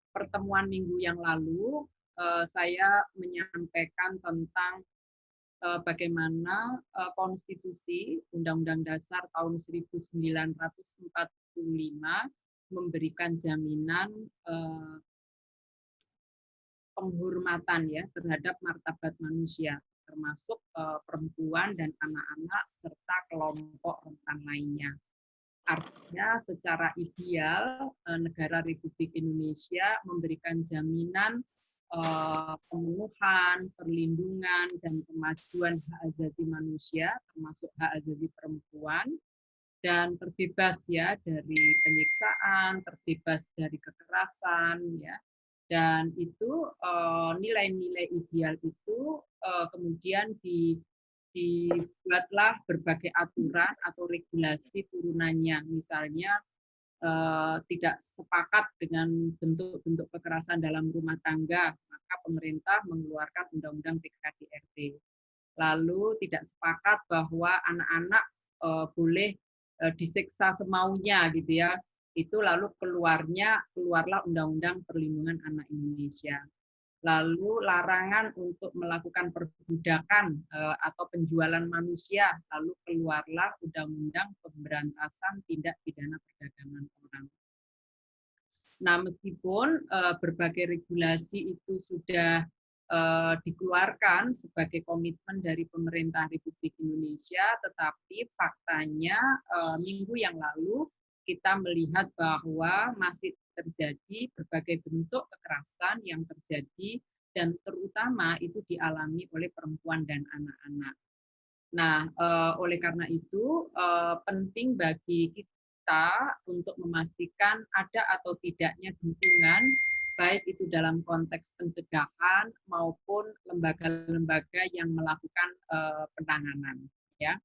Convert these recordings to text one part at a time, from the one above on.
Pertemuan minggu yang lalu, saya menyampaikan tentang bagaimana konstitusi Undang-Undang Dasar tahun 1945 memberikan jaminan penghormatan ya terhadap martabat manusia, termasuk perempuan dan anak-anak serta kelompok rentan lainnya. Artinya secara ideal negara Republik Indonesia memberikan jaminan pemenuhan, perlindungan, dan kemajuan hak asasi manusia, termasuk hak asasi perempuan, dan terbebas ya dari penyiksaan, terbebas dari kekerasan, ya. Dan itu nilai-nilai ideal itu kemudian dibuatlah berbagai aturan atau regulasi turunannya, misalnya tidak sepakat dengan bentuk-bentuk kekerasan dalam rumah tangga, maka pemerintah mengeluarkan Undang-Undang PKDRT. Lalu tidak sepakat bahwa anak-anak boleh disiksa semaunya, gitu ya. Itu lalu keluarlah Undang-Undang Perlindungan Anak Indonesia. Lalu larangan untuk melakukan perbudakan atau penjualan manusia, lalu keluarlah Undang-Undang Pemberantasan Tindak Pidana Perdagangan Orang. Nah, meskipun berbagai regulasi itu sudah dikeluarkan sebagai komitmen dari pemerintah Republik Indonesia, tetapi faktanya minggu yang lalu kita melihat bahwa masih terjadi berbagai bentuk kekerasan yang terjadi dan terutama itu dialami oleh perempuan dan anak-anak. Nah, oleh karena itu penting bagi kita untuk memastikan ada atau tidaknya dukungan baik itu dalam konteks pencegahan maupun lembaga-lembaga yang melakukan penanganan, ya.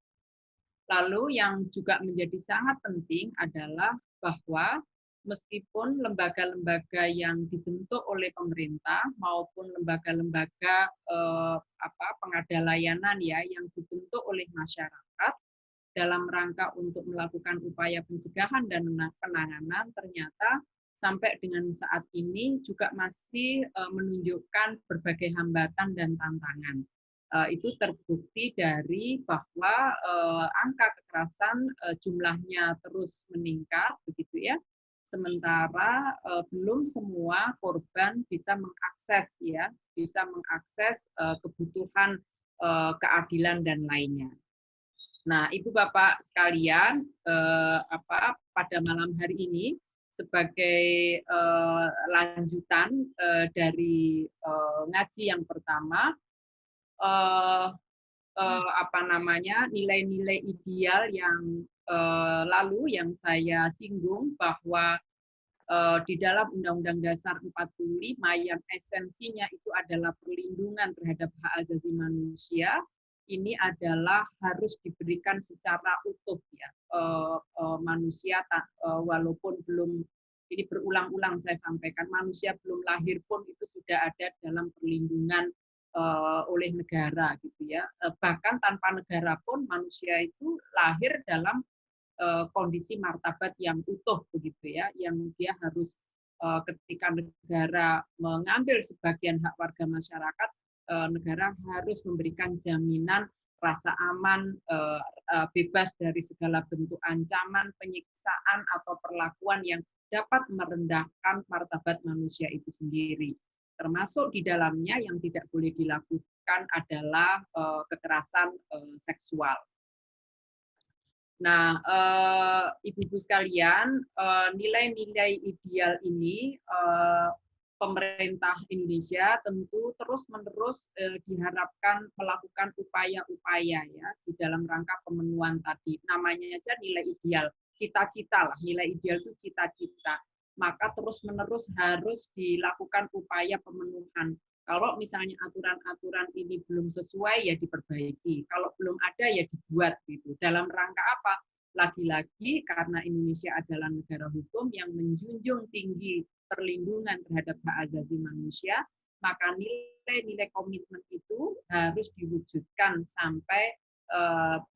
Lalu yang juga menjadi sangat penting adalah bahwa meskipun lembaga-lembaga yang dibentuk oleh pemerintah maupun lembaga-lembaga pengada layanan ya yang dibentuk oleh masyarakat dalam rangka untuk melakukan upaya pencegahan dan penanganan, ternyata sampai dengan saat ini juga masih menunjukkan berbagai hambatan dan tantangan. Itu terbukti dari bahwa angka kekerasan jumlahnya terus meningkat, begitu ya. Sementara belum semua korban bisa mengakses kebutuhan keadilan dan lainnya. Nah, Ibu Bapak sekalian, pada malam hari ini sebagai lanjutan dari ngaji yang pertama, nilai-nilai ideal yang lalu yang saya singgung bahwa di dalam Undang-Undang Dasar 45 yang esensinya itu adalah perlindungan terhadap hak asasi manusia, ini adalah harus diberikan secara utuh ya. Manusia walaupun belum, ini berulang-ulang saya sampaikan, manusia belum lahir pun itu sudah ada dalam perlindungan oleh negara gitu ya. Bahkan tanpa negara pun manusia itu lahir dalam kondisi martabat yang utuh begitu ya, yang dia harus ketika negara mengambil sebagian hak warga masyarakat, negara harus memberikan jaminan rasa aman, bebas dari segala bentuk ancaman, penyiksaan atau perlakuan yang dapat merendahkan martabat manusia itu sendiri. Termasuk di dalamnya yang tidak boleh dilakukan adalah kekerasan seksual. Nah, Ibu-ibu sekalian, nilai-nilai ideal ini pemerintah Indonesia tentu terus-menerus diharapkan melakukan upaya-upaya ya di dalam rangka pemenuhan tadi. Namanya aja nilai ideal, cita-cita lah. Nilai ideal itu cita-cita. Maka terus-menerus harus dilakukan upaya pemenuhan. Kalau misalnya aturan-aturan ini belum sesuai ya diperbaiki. Kalau belum ada ya dibuat gitu. Dalam rangka apa? Lagi-lagi karena Indonesia adalah negara hukum yang menjunjung tinggi perlindungan terhadap hak asasi manusia, maka nilai-nilai komitmen itu harus diwujudkan sampai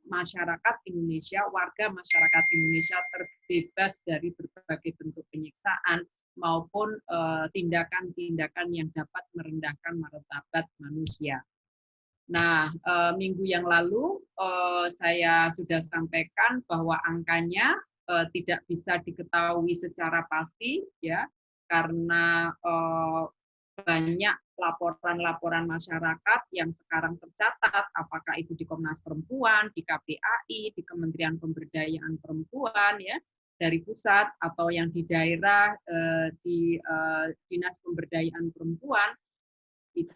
masyarakat Indonesia, warga masyarakat Indonesia terbebas dari berbagai bentuk penyiksaan maupun tindakan-tindakan yang dapat merendahkan martabat manusia. Nah, minggu yang lalu saya sudah sampaikan bahwa angkanya tidak bisa diketahui secara pasti, ya, karena banyak laporan-laporan masyarakat yang sekarang tercatat, apakah itu di Komnas Perempuan, di KPAI, di Kementerian Pemberdayaan Perempuan, ya, dari pusat, atau yang di daerah, di Dinas Pemberdayaan Perempuan,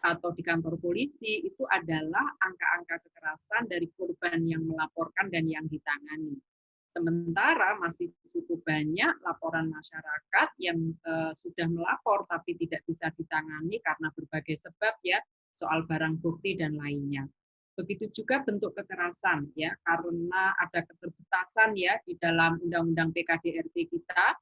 atau di kantor polisi, itu adalah angka-angka kekerasan dari korban yang melaporkan dan yang ditangani. Sementara masih cukup banyak laporan masyarakat yang sudah melapor tapi tidak bisa ditangani karena berbagai sebab, ya, soal barang bukti dan lainnya. Begitu juga bentuk kekerasan, ya, karena ada keterbatasan, ya, di dalam Undang-Undang PKDRT kita,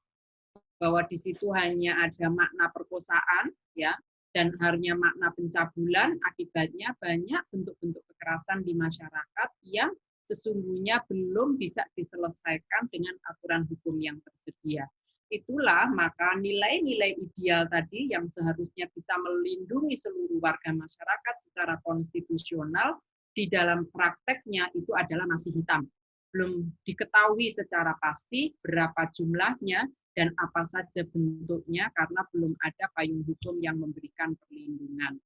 bahwa di situ hanya ada makna perkosaan, ya, dan hanya makna pencabulan. Akibatnya banyak bentuk-bentuk kekerasan di masyarakat yang sesungguhnya belum bisa diselesaikan dengan aturan hukum yang tersedia. Itulah maka nilai-nilai ideal tadi yang seharusnya bisa melindungi seluruh warga masyarakat secara konstitusional, di dalam prakteknya itu adalah masih hitam. Belum diketahui secara pasti berapa jumlahnya dan apa saja bentuknya karena belum ada payung hukum yang memberikan perlindungan.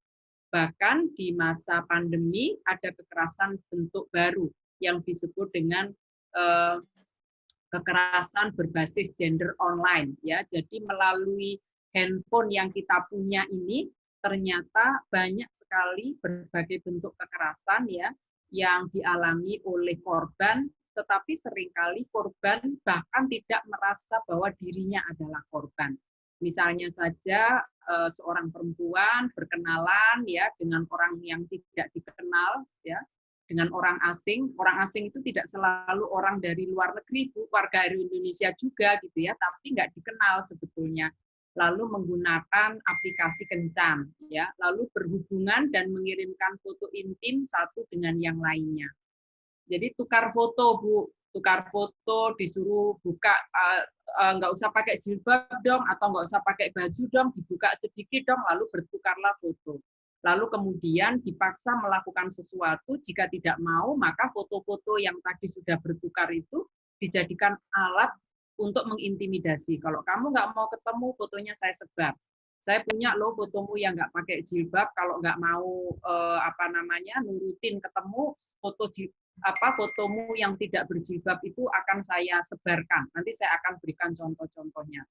Bahkan di masa pandemi ada kekerasan bentuk baru yang disebut dengan kekerasan berbasis gender online, ya. Jadi melalui handphone yang kita punya ini ternyata banyak sekali berbagai bentuk kekerasan, ya, yang dialami oleh korban, tetapi seringkali korban bahkan tidak merasa bahwa dirinya adalah korban. Misalnya saja seorang perempuan berkenalan, ya, dengan orang yang tidak dikenal, ya, dengan orang asing itu tidak selalu orang dari luar negeri, warga Indonesia juga, gitu ya, tapi nggak dikenal sebetulnya. Lalu menggunakan aplikasi kencan, ya, lalu berhubungan dan mengirimkan foto intim satu dengan yang lainnya. Jadi tukar foto, Bu, tukar foto, disuruh buka, nggak usah pakai jilbab dong, atau nggak usah pakai baju dong, dibuka sedikit dong, lalu bertukarlah foto. Lalu kemudian dipaksa melakukan sesuatu, jika tidak mau, maka foto-foto yang tadi sudah bertukar itu dijadikan alat untuk mengintimidasi. Kalau kamu nggak mau ketemu, fotonya saya sebar. Saya punya loh fotomu yang nggak pakai jilbab, kalau nggak mau nurutin ketemu, fotomu yang tidak berjilbab itu akan saya sebarkan. Nanti saya akan berikan contoh-contohnya.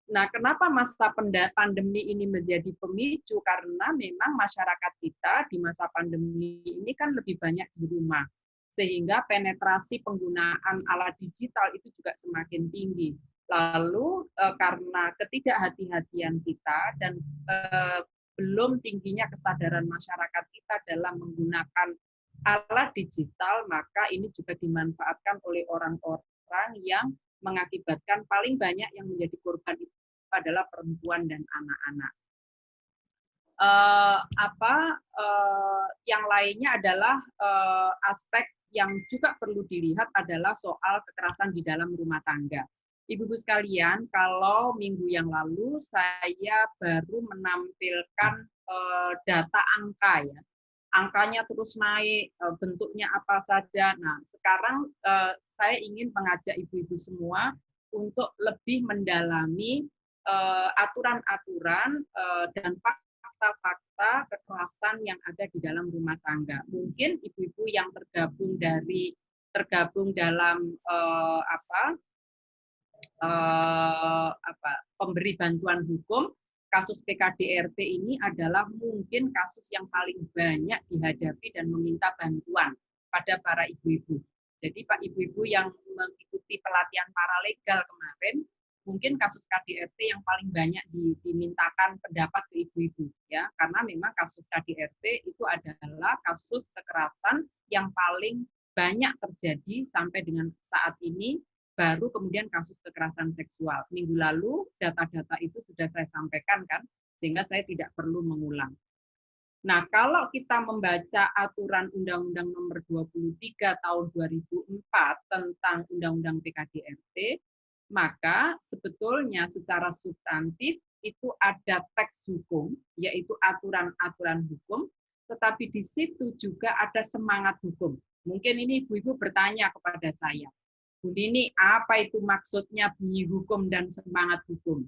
Nah, kenapa masa pandemi ini menjadi pemicu? Karena memang masyarakat kita di masa pandemi ini kan lebih banyak di rumah, sehingga penetrasi penggunaan alat digital itu juga semakin tinggi. Lalu karena ketidakhati-hatian kita dan belum tingginya kesadaran masyarakat kita dalam menggunakan alat digital, maka ini juga dimanfaatkan oleh orang-orang yang mengakibatkan paling banyak yang menjadi korban itu adalah perempuan dan anak-anak. Yang lainnya adalah aspek yang juga perlu dilihat adalah soal kekerasan di dalam rumah tangga. Ibu-ibu sekalian, kalau minggu yang lalu saya baru menampilkan data angka, ya. Angkanya terus naik, bentuknya apa saja. Nah, sekarang saya ingin mengajak ibu-ibu semua untuk lebih mendalami aturan-aturan dan fakta-fakta kekerasan yang ada di dalam rumah tangga. Mungkin ibu-ibu yang tergabung dalam pemberi bantuan hukum, kasus PKDRT ini adalah mungkin kasus yang paling banyak dihadapi dan meminta bantuan pada para ibu-ibu. Jadi Pak ibu-ibu yang mengikuti pelatihan paralegal kemarin, mungkin kasus KDRT yang paling banyak dimintakan pendapat ke ibu-ibu, ya, karena memang kasus KDRT itu adalah kasus kekerasan yang paling banyak terjadi sampai dengan saat ini. Baru kemudian kasus kekerasan seksual. Minggu lalu data-data itu sudah saya sampaikan kan, sehingga saya tidak perlu mengulang. Nah, kalau kita membaca aturan Undang-Undang Nomor 23 Tahun 2004 tentang Undang-Undang PKDRT, maka sebetulnya secara substantif itu ada teks hukum, yaitu aturan-aturan hukum, tetapi di situ juga ada semangat hukum. Mungkin ini ibu-ibu bertanya kepada saya, Bu Nini, apa itu maksudnya bunyi hukum dan semangat hukum?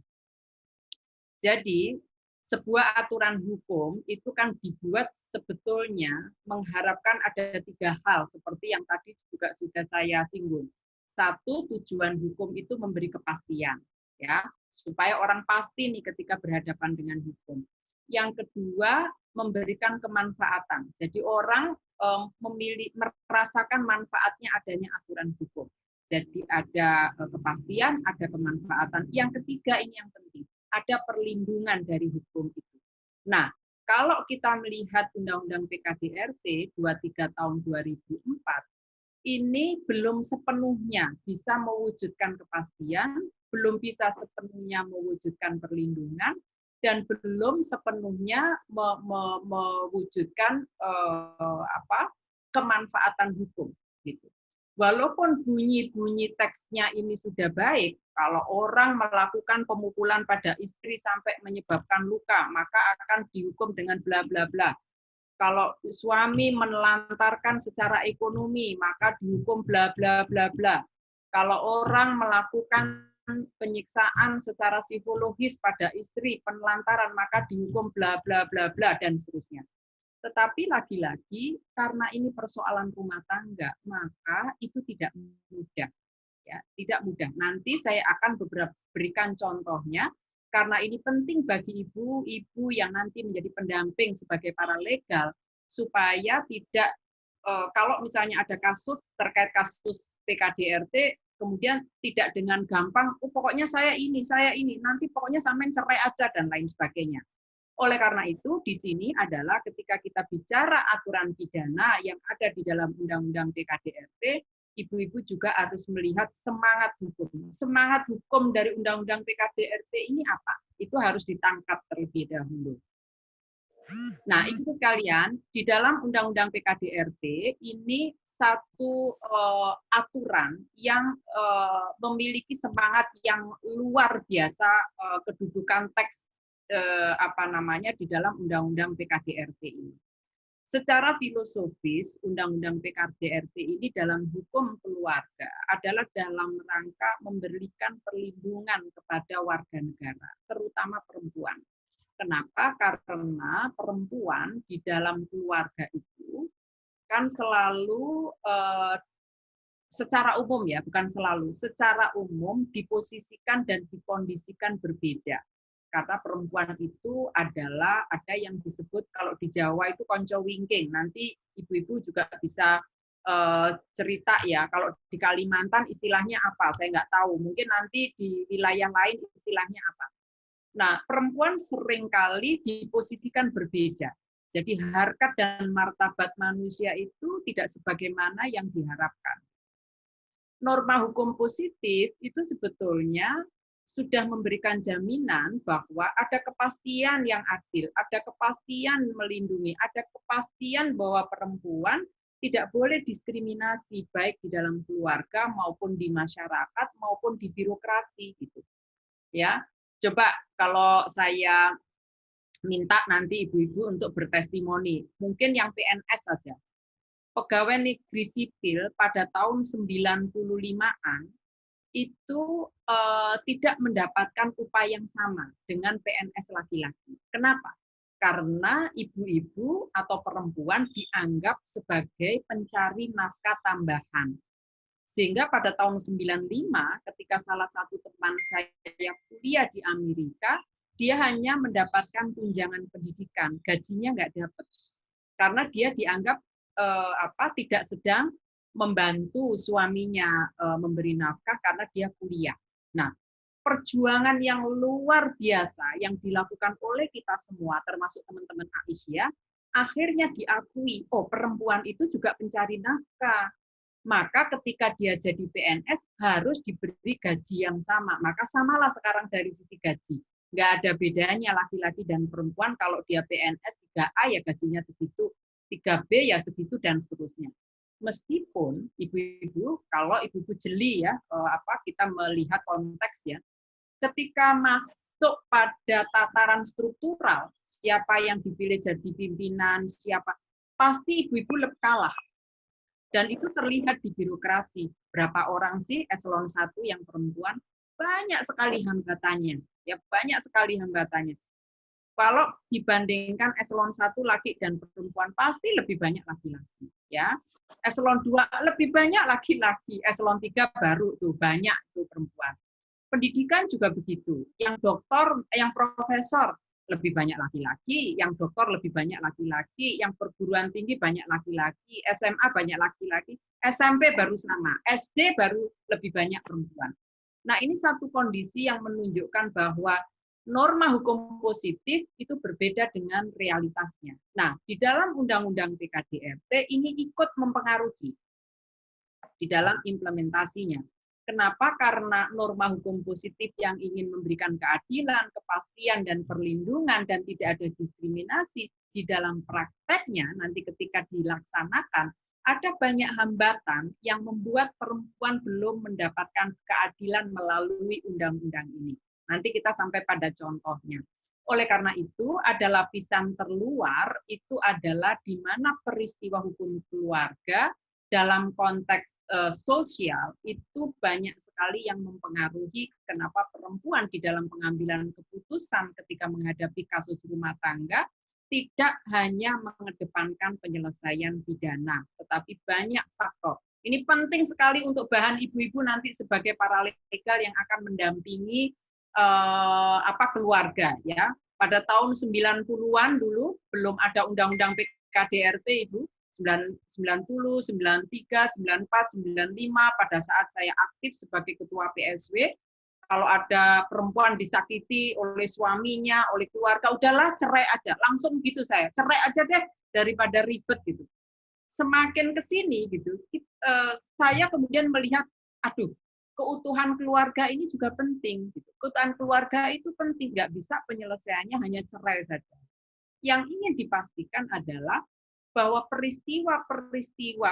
Jadi, sebuah aturan hukum itu kan dibuat sebetulnya mengharapkan ada 3 hal, seperti yang tadi juga sudah saya singgung. Satu, tujuan hukum itu memberi kepastian, ya, supaya orang pasti nih ketika berhadapan dengan hukum. Yang kedua, memberikan kemanfaatan. Jadi orang merasakan manfaatnya adanya aturan hukum. Jadi ada kepastian, ada kemanfaatan. Yang ketiga ini yang penting, ada perlindungan dari hukum itu. Nah, kalau kita melihat Undang-Undang PKDRT 23 tahun 2004, ini belum sepenuhnya bisa mewujudkan kepastian, belum bisa sepenuhnya mewujudkan perlindungan, dan belum sepenuhnya mewujudkan kemanfaatan hukum. Gitu. Walaupun bunyi-bunyi teksnya ini sudah baik, kalau orang melakukan pemukulan pada istri sampai menyebabkan luka, maka akan dihukum dengan bla bla bla. Kalau suami menelantarkan secara ekonomi, maka dihukum bla bla bla bla. Kalau orang melakukan penyiksaan secara psikologis pada istri, penelantaran, maka dihukum bla bla bla bla dan seterusnya. Tetapi lagi-lagi karena ini persoalan rumah tangga, maka itu tidak mudah. Ya, tidak mudah. Nanti saya akan berikan contohnya karena ini penting bagi ibu-ibu yang nanti menjadi pendamping sebagai paralegal supaya tidak kalau misalnya ada kasus terkait kasus PKDRT kemudian tidak dengan gampang pokoknya saya ini, nanti pokoknya sampai cerai aja dan lain sebagainya. Oleh karena itu, di sini adalah ketika kita bicara aturan pidana yang ada di dalam Undang-Undang PKDRT, ibu-ibu juga harus melihat semangat hukum. Semangat hukum dari Undang-Undang PKDRT ini apa? Itu harus ditangkap terlebih dahulu. Nah, itu kalian, di dalam Undang-Undang PKDRT, ini satu aturan yang memiliki semangat yang luar biasa kedudukan teks di dalam Undang-Undang PKDRT ini. Secara filosofis, Undang-Undang PKDRT ini dalam hukum keluarga adalah dalam rangka memberikan perlindungan kepada warga negara, terutama perempuan. Kenapa? Karena perempuan di dalam keluarga itu kan selalu secara umum ya, bukan selalu, secara umum diposisikan dan dikondisikan berbeda. Karena perempuan itu adalah ada yang disebut kalau di Jawa itu konco wingking. Nanti ibu-ibu juga bisa cerita ya. Kalau di Kalimantan istilahnya apa? Saya nggak tahu. Mungkin nanti di wilayah lain istilahnya apa. Nah, perempuan seringkali diposisikan berbeda. Jadi harkat dan martabat manusia itu tidak sebagaimana yang diharapkan. Norma hukum positif itu sebetulnya sudah memberikan jaminan bahwa ada kepastian yang adil, ada kepastian melindungi, ada kepastian bahwa perempuan tidak boleh diskriminasi baik di dalam keluarga maupun di masyarakat maupun di birokrasi gitu. Ya. Coba kalau saya minta nanti ibu-ibu untuk bertestimoni, mungkin yang PNS saja. Pegawai negeri sipil pada tahun 95-an itu tidak mendapatkan upah yang sama dengan PNS laki-laki. Kenapa? Karena ibu-ibu atau perempuan dianggap sebagai pencari nafkah tambahan. Sehingga pada tahun 95 ketika salah satu teman saya kuliah di Amerika, dia hanya mendapatkan tunjangan pendidikan, gajinya nggak dapat. Karena dia dianggap tidak sedang membantu suaminya memberi nafkah karena dia kuliah. Nah, perjuangan yang luar biasa yang dilakukan oleh kita semua, termasuk teman-teman Aisyah, akhirnya diakui, oh perempuan itu juga pencari nafkah. Maka ketika dia jadi PNS harus diberi gaji yang sama. Maka samalah sekarang dari sisi gaji. nggak ada bedanya laki-laki dan perempuan. Kalau dia PNS 3A ya gajinya segitu, 3B ya segitu, dan seterusnya. Meskipun ibu-ibu, kalau ibu-ibu jeli ya, kita melihat konteks ya, ketika masuk pada tataran struktural, siapa yang dipilih jadi pimpinan, siapa, pasti ibu-ibu lebih kalah. Dan itu terlihat di birokrasi. Berapa orang sih eselon 1 yang perempuan? Banyak sekali hambatannya. Ya, banyak sekali hambatannya. Kalau dibandingkan eselon 1 laki dan perempuan, pasti lebih banyak laki-laki. Ya, eselon 2 lebih banyak laki-laki, eselon 3 baru tuh banyak tuh perempuan. Pendidikan juga begitu. Yang doktor, yang profesor lebih banyak laki-laki, yang doktor lebih banyak laki-laki, yang perguruan tinggi banyak laki-laki, SMA banyak laki-laki, SMP baru sama, SD baru lebih banyak perempuan. Nah, ini satu kondisi yang menunjukkan bahwa norma hukum positif itu berbeda dengan realitasnya. Nah, di dalam Undang-Undang PKDRT ini ikut mempengaruhi di dalam implementasinya. Kenapa? Karena norma hukum positif yang ingin memberikan keadilan, kepastian, dan perlindungan, dan tidak ada diskriminasi di dalam prakteknya, nanti ketika dilaksanakan, ada banyak hambatan yang membuat perempuan belum mendapatkan keadilan melalui undang-undang ini. Nanti kita sampai pada contohnya. Oleh karena itu, ada lapisan terluar, itu adalah di mana peristiwa hukum keluarga dalam konteks sosial itu banyak sekali yang mempengaruhi kenapa perempuan di dalam pengambilan keputusan ketika menghadapi kasus rumah tangga tidak hanya mengedepankan penyelesaian pidana, tetapi banyak faktor. Ini penting sekali untuk bahan ibu-ibu nanti sebagai paralegal yang akan mendampingi keluarga ya. Pada tahun 90-an dulu belum ada undang-undang PKDRT Ibu. 90, 93, 94, 95 pada saat saya aktif sebagai ketua PSW, kalau ada perempuan disakiti oleh suaminya, oleh keluarga, udahlah cerai aja, langsung gitu saya, cerai aja deh daripada ribet gitu. Semakin ke sini gitu, saya kemudian melihat, aduh, keutuhan keluarga ini juga penting. Gitu. Keutuhan keluarga itu penting, nggak bisa penyelesaiannya hanya cerai saja. Yang ingin dipastikan adalah bahwa peristiwa-peristiwa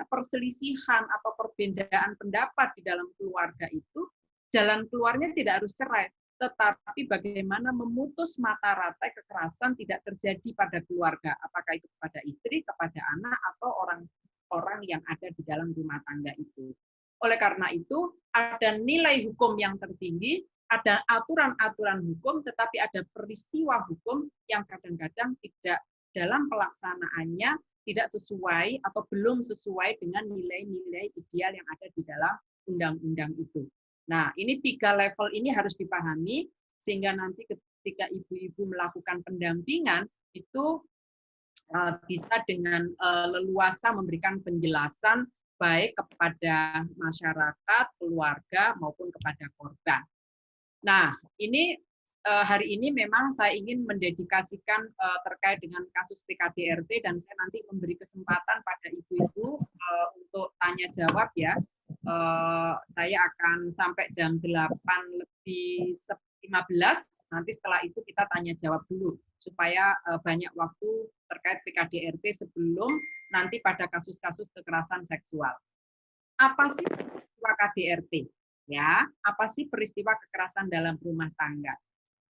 perselisihan atau perbedaan pendapat di dalam keluarga itu jalan keluarnya tidak harus cerai, tetapi bagaimana memutus mata rantai kekerasan tidak terjadi pada keluarga, apakah itu kepada istri, kepada anak, atau orang-orang yang ada di dalam rumah tangga itu. Oleh karena itu, ada nilai hukum yang tertinggi, ada aturan-aturan hukum, tetapi ada peristiwa hukum yang kadang-kadang tidak dalam pelaksanaannya tidak sesuai atau belum sesuai dengan nilai-nilai ideal yang ada di dalam undang-undang itu. Nah, ini 3 level ini harus dipahami, sehingga nanti ketika ibu-ibu melakukan pendampingan, itu bisa dengan leluasa memberikan penjelasan baik kepada masyarakat, keluarga, maupun kepada korban. Nah, ini hari ini memang saya ingin mendedikasikan terkait dengan kasus PKDRT, dan saya nanti memberi kesempatan pada ibu-ibu untuk tanya jawab ya. Saya akan sampai jam 8:15, nanti setelah itu kita tanya jawab dulu supaya banyak waktu terkait PKDRT sebelum nanti pada kasus-kasus kekerasan seksual. Apa sih peristiwa KDRT? Ya, apa sih peristiwa kekerasan dalam rumah tangga?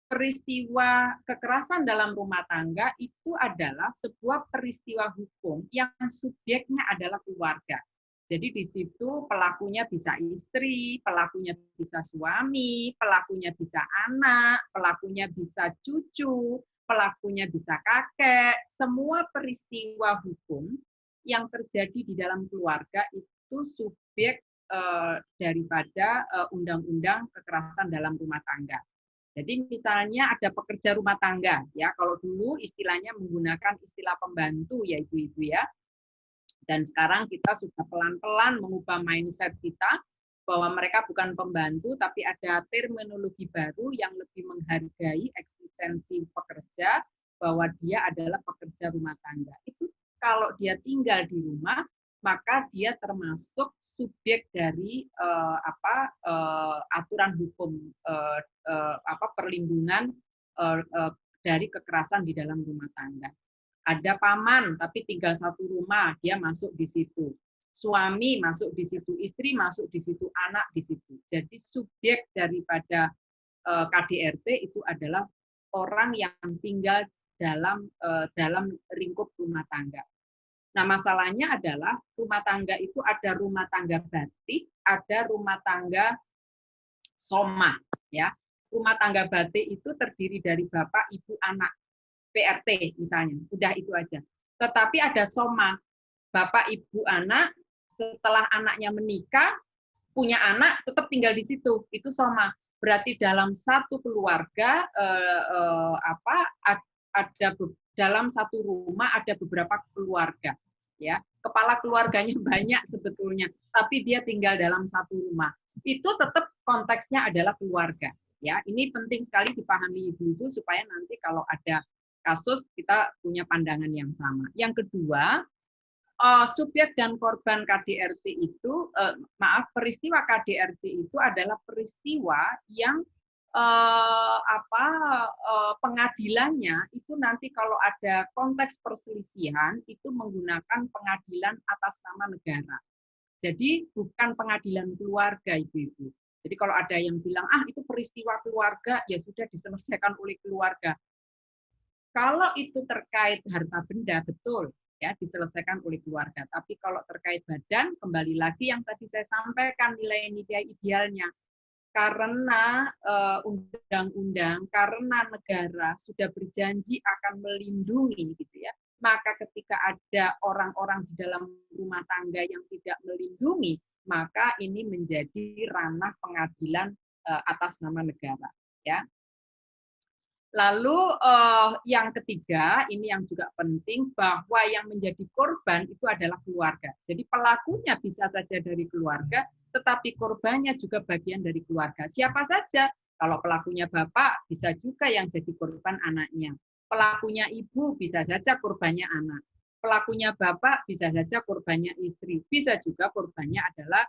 Peristiwa kekerasan dalam rumah tangga itu adalah sebuah peristiwa hukum yang subjeknya adalah keluarga. Jadi di situ pelakunya bisa istri, pelakunya bisa suami, pelakunya bisa anak, pelakunya bisa cucu, pelakunya bisa kakek. Semua peristiwa hukum yang terjadi di dalam keluarga itu subjek daripada undang-undang kekerasan dalam rumah tangga. Jadi misalnya ada pekerja rumah tangga, ya kalau dulu istilahnya menggunakan istilah pembantu ya ibu-ibu ya. Dan sekarang kita sudah pelan-pelan mengubah mindset kita bahwa mereka bukan pembantu, tapi ada terminologi baru yang lebih menghargai eksistensi pekerja, bahwa dia adalah pekerja rumah tangga. Itu kalau dia tinggal di rumah, maka dia termasuk subjek dari aturan hukum perlindungan dari kekerasan di dalam rumah tangga. Ada paman tapi tinggal satu rumah, dia masuk di situ. Suami masuk di situ, istri masuk di situ, anak di situ. Jadi subjek daripada KDRT itu adalah orang yang tinggal dalam lingkup rumah tangga. Nah, masalahnya adalah rumah tangga itu ada rumah tangga batik, ada rumah tangga soma, ya. Rumah tangga batik itu terdiri dari bapak, ibu, anak, PRT misalnya, udah itu aja. Tetapi ada soma, bapak, ibu, anak, setelah anaknya menikah, punya anak, tetap tinggal di situ, itu soma. Berarti dalam satu keluarga dalam satu rumah ada beberapa keluarga, ya. Kepala keluarganya banyak sebetulnya, tapi dia tinggal dalam satu rumah. Itu tetap konteksnya adalah keluarga, ya. Ini penting sekali dipahami ibu-ibu supaya nanti kalau ada kasus kita punya pandangan yang sama. Yang kedua, subjek dan korban KDRT itu, peristiwa KDRT itu adalah peristiwa yang pengadilannya itu nanti kalau ada konteks perselisihan itu menggunakan pengadilan atas nama negara. Jadi bukan pengadilan keluarga, ibu-ibu. Jadi kalau ada yang bilang itu peristiwa keluarga, ya sudah diselesaikan oleh keluarga. Kalau itu terkait harta benda, betul, ya diselesaikan oleh keluarga. Tapi kalau terkait badan, kembali lagi yang tadi saya sampaikan nilai-nilai idealnya. Karena undang-undang, karena negara sudah berjanji akan melindungi, gitu ya. Maka ketika ada orang-orang di dalam rumah tangga yang tidak melindungi, maka ini menjadi ranah pengadilan atas nama negara, ya. Lalu yang ketiga, ini yang juga penting, bahwa yang menjadi korban itu adalah keluarga. Jadi pelakunya bisa saja dari keluarga, tetapi korbannya juga bagian dari keluarga. Siapa saja? Kalau pelakunya bapak, bisa juga yang jadi korban anaknya. Pelakunya ibu, bisa saja korbannya anak. Pelakunya bapak, bisa saja korbannya istri. Bisa juga korbannya adalah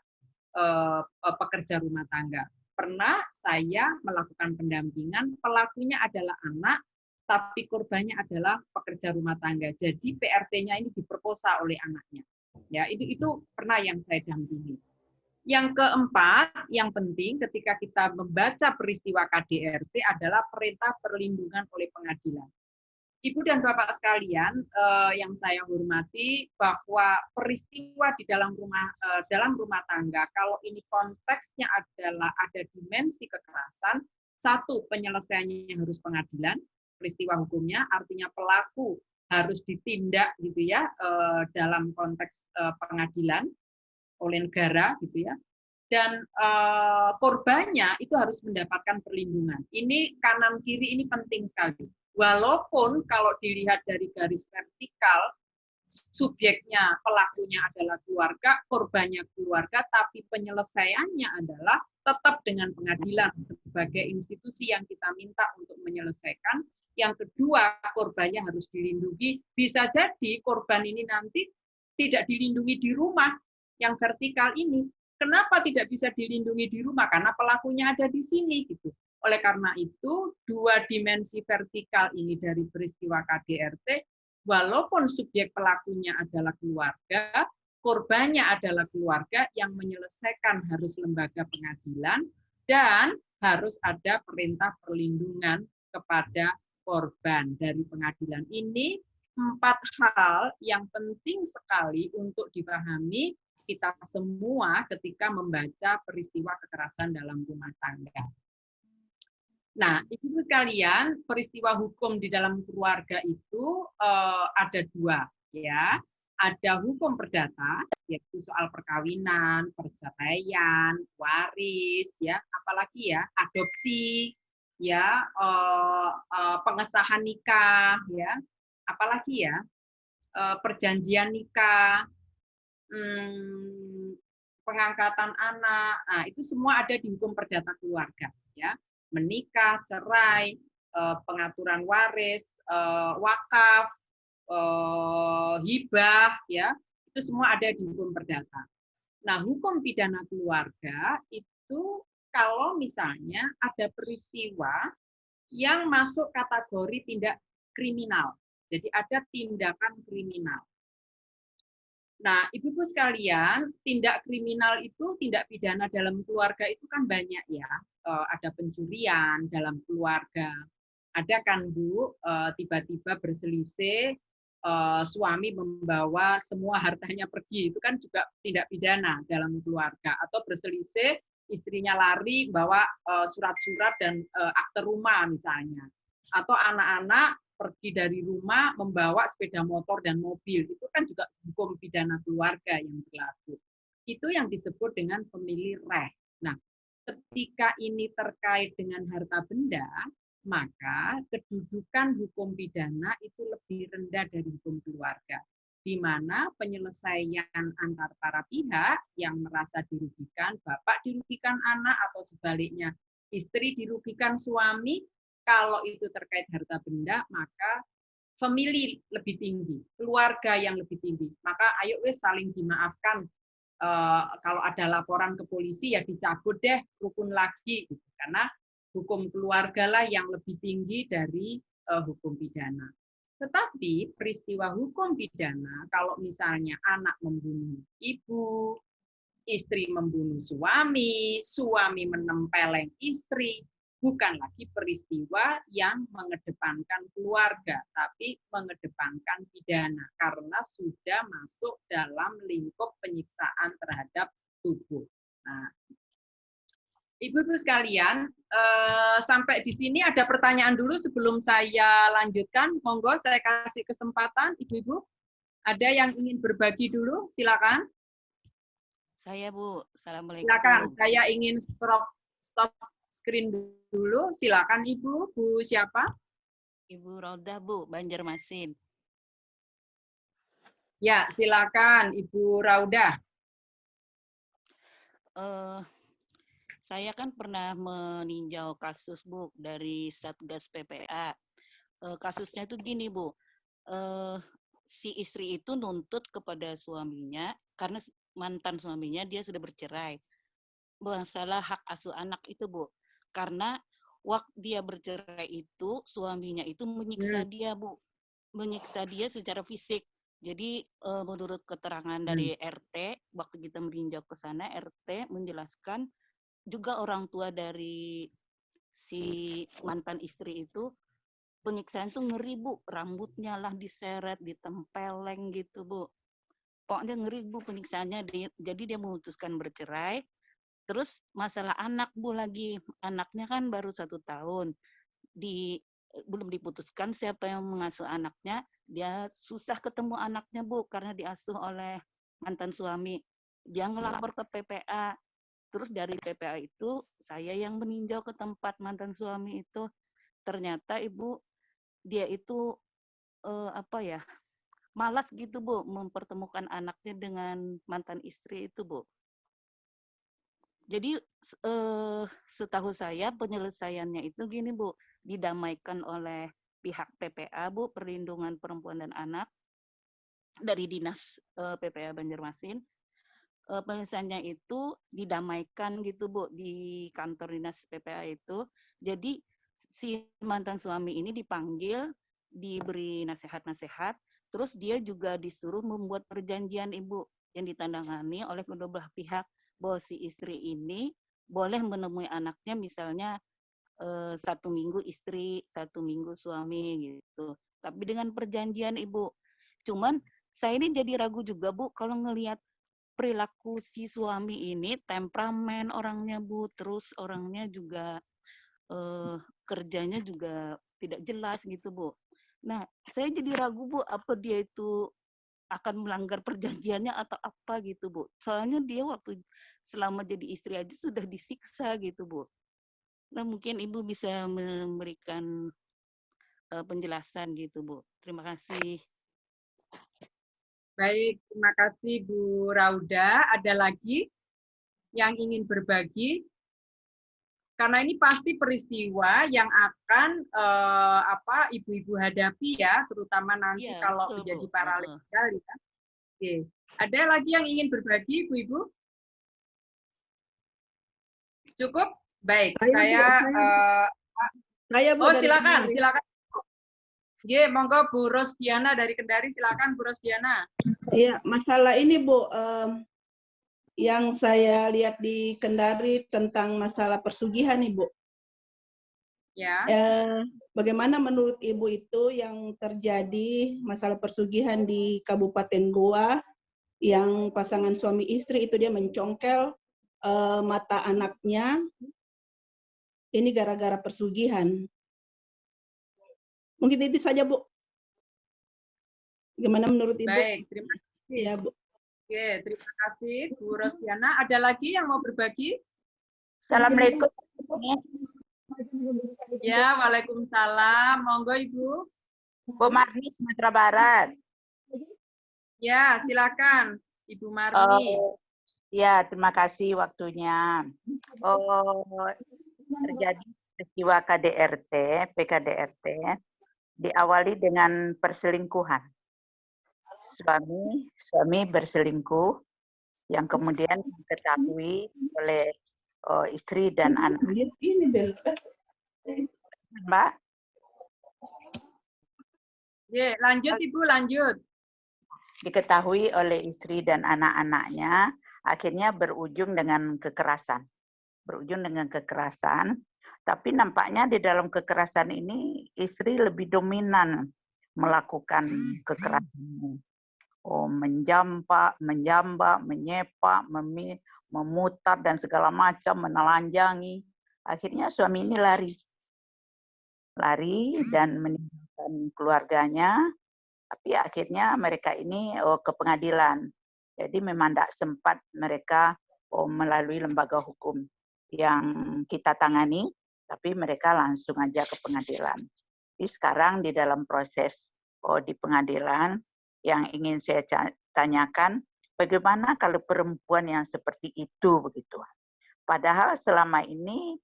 pekerja rumah tangga. Pernah saya melakukan pendampingan, pelakunya adalah anak, tapi korbannya adalah pekerja rumah tangga. Jadi PRT-nya ini diperkosa oleh anaknya. Ya, itu pernah yang saya dampingi. Yang keempat, yang penting ketika kita membaca peristiwa KDRT adalah perintah perlindungan oleh pengadilan. Ibu dan Bapak sekalian yang saya hormati, bahwa peristiwa di dalam rumah tangga, kalau ini konteksnya adalah ada dimensi kekerasan, satu, penyelesaiannya harus pengadilan, peristiwa hukumnya, artinya pelaku harus ditindak gitu ya dalam konteks pengadilan oleh negara gitu ya. Dan korbannya itu harus mendapatkan perlindungan. Ini kanan kiri ini penting sekali. Walaupun kalau dilihat dari garis vertikal, subjeknya, pelakunya adalah keluarga, korbannya keluarga, tapi penyelesaiannya adalah tetap dengan pengadilan sebagai institusi yang kita minta untuk menyelesaikan. Yang kedua, korbannya harus dilindungi. Bisa jadi korban ini nanti tidak dilindungi di rumah yang vertikal ini. Kenapa tidak bisa dilindungi di rumah? Karena pelakunya ada di sini gitu. Oleh karena itu, dua dimensi vertikal ini dari peristiwa KDRT, walaupun subjek pelakunya adalah keluarga, korbannya adalah keluarga, yang menyelesaikan harus lembaga pengadilan, dan harus ada perintah perlindungan kepada korban dari pengadilan. Ini 4 hal yang penting sekali untuk dipahami kita semua ketika membaca peristiwa kekerasan dalam rumah tangga. Nah, ibu sekalian, peristiwa hukum di dalam keluarga itu ada 2, ya. Ada hukum perdata, yaitu soal perkawinan, perceraian, waris, ya, apalagi ya, adopsi, ya, pengesahan nikah, ya, apalagi ya, perjanjian nikah, pengangkatan anak. Nah, itu semua ada di hukum perdata keluarga, ya. Menikah, cerai, pengaturan waris, wakaf, hibah, ya, Itu semua ada di hukum perdata. Nah, hukum pidana keluarga itu kalau misalnya ada peristiwa yang masuk kategori tindak kriminal. Jadi ada tindakan kriminal. Nah, ibu-ibu sekalian, tindak kriminal itu, tindak pidana dalam keluarga itu kan banyak ya. Ada pencurian dalam keluarga. Ada kan Bu, tiba-tiba berselisih, suami membawa semua hartanya pergi, itu kan juga tindak pidana dalam keluarga. Atau berselisih, istrinya lari bawa surat-surat dan akte rumah misalnya. Atau anak-anak pergi dari rumah membawa sepeda motor dan mobil, itu kan juga hukum pidana keluarga yang berlaku. Itu yang disebut dengan pemilih reh. Nah, ketika ini terkait dengan harta benda, maka kedudukan hukum pidana itu lebih rendah dari hukum keluarga, di mana penyelesaian antar para pihak yang merasa dirugikan, bapak dirugikan anak atau sebaliknya, istri dirugikan suami, kalau itu terkait harta benda, maka family lebih tinggi, keluarga yang lebih tinggi. Maka ayo wes saling dimaafkan. Kalau ada laporan ke polisi ya dicabut deh, rukun lagi, gitu. Karena hukum keluarga lah yang lebih tinggi dari hukum pidana. Tetapi peristiwa hukum pidana, kalau misalnya anak membunuh ibu, istri membunuh suami, suami menempeleng istri, bukan lagi peristiwa yang mengedepankan keluarga, tapi mengedepankan pidana karena sudah masuk dalam lingkup penyiksaan terhadap tubuh. Nah, ibu-ibu sekalian, sampai di sini ada pertanyaan dulu sebelum saya lanjutkan. Monggo saya kasih kesempatan, ibu-ibu. Ada yang ingin berbagi dulu, silakan. Saya Bu, Assalamualaikum. Silakan, saya ingin stop screen dulu. Silakan Ibu, Bu siapa? Ibu Raudah Bu, Banjarmasin. Ya, silakan Ibu Raudah. Saya kan pernah meninjau kasus Bu dari Satgas PPA. Kasusnya itu gini Bu, si istri itu nuntut kepada suaminya karena mantan suaminya dia sudah bercerai. Masalah hak asuh anak itu Bu, karena waktu dia bercerai itu suaminya itu menyiksa dia Bu, menyiksa dia secara fisik. Jadi menurut keterangan dari RT, waktu kita meninjau ke sana, RT menjelaskan juga orang tua dari si mantan istri itu penyiksaan tuh ngeri Bu, rambutnya lah diseret, ditempeleng gitu Bu. Pokoknya ngeri Bu penyiksaannya, jadi dia memutuskan bercerai. Terus masalah anak Bu lagi, anaknya kan baru 1 tahun, belum diputuskan siapa yang mengasuh anaknya, dia susah ketemu anaknya Bu karena diasuh oleh mantan suami. Dia ngelapor ke PPA. Terus dari PPA itu saya yang meninjau ke tempat mantan suami itu, ternyata Ibu dia itu malas gitu Bu mempertemukan anaknya dengan mantan istri itu Bu. Jadi setahu saya penyelesaiannya itu gini Bu, didamaikan oleh pihak PPA Bu, Perlindungan Perempuan dan Anak dari Dinas PPA Banjarmasin. Penyelesaiannya itu didamaikan gitu Bu di kantor dinas PPA itu. Jadi si mantan suami ini dipanggil, diberi nasihat-nasihat, terus dia juga disuruh membuat perjanjian Ibu yang ditandangani oleh kedua belah pihak bahwa si istri ini boleh menemui anaknya misalnya 1 minggu istri, 1 minggu suami gitu. Tapi dengan perjanjian Ibu. Cuman saya ini jadi ragu juga Bu kalau ngelihat perilaku si suami ini, temperamen orangnya Bu, terus orangnya juga kerjanya juga tidak jelas gitu Bu. Nah, saya jadi ragu Bu, apa dia itu akan melanggar perjanjiannya atau apa gitu Bu. Soalnya dia waktu selama jadi istri aja sudah disiksa gitu Bu. Nah, mungkin Ibu bisa memberikan penjelasan gitu Bu. Terima kasih. Baik, terima kasih Bu Rauda. Ada lagi yang ingin berbagi? Karena ini pasti peristiwa yang akan ibu-ibu hadapi ya, terutama nanti Iya, kalau betul Bu. menjadi paralegal ya. Oke. Ada lagi yang ingin berbagi, Bu Ibu? Cukup? Baik, Saya Bu oh dari silakan, Kendari. silakan. Ye, monggo Bu Rosdiana dari Kendari, silakan Bu Rosdiana. Iya, masalah ini Bu, yang saya lihat di Kendari tentang masalah persugihan nih Bu. Ya. Bagaimana menurut Ibu itu yang terjadi masalah persugihan di Kabupaten Goa, yang pasangan suami istri itu dia mencongkel mata anaknya, ini gara-gara persugihan. Mungkin itu saja Bu. Gimana menurut Ibu? Baik, terima kasih. Ya, Bu. Oke, terima kasih Bu Rosdiana. Ada lagi yang mau berbagi? Assalamualaikum. Ya, waalaikumsalam. Monggo Ibu. Bu Marni, Sumatera Barat. Ya, silakan Ibu Marni. Ya, terima kasih waktunya. Terjadi peristiwa KDRT, PKDRT, diawali dengan perselingkuhan. Suami berselingkuh, yang kemudian diketahui oleh istri dan anak. Mbak? Ya, lanjut Ibu, lanjut. Diketahui oleh istri dan anak-anaknya, akhirnya berujung dengan kekerasan. Tapi nampaknya di dalam kekerasan ini istri lebih dominan melakukan kekerasan. Menjambak, menyepak, memutar dan segala macam, menelanjangi. Akhirnya suami ini lari dan meninggalkan keluarganya. Tapi akhirnya mereka ini ke pengadilan. Jadi memang tidak sempat mereka melalui lembaga hukum yang kita tangani, tapi mereka langsung aja ke pengadilan. Jadi sekarang di dalam proses di pengadilan, yang ingin saya tanyakan, bagaimana kalau perempuan yang seperti itu begitu? Padahal selama ini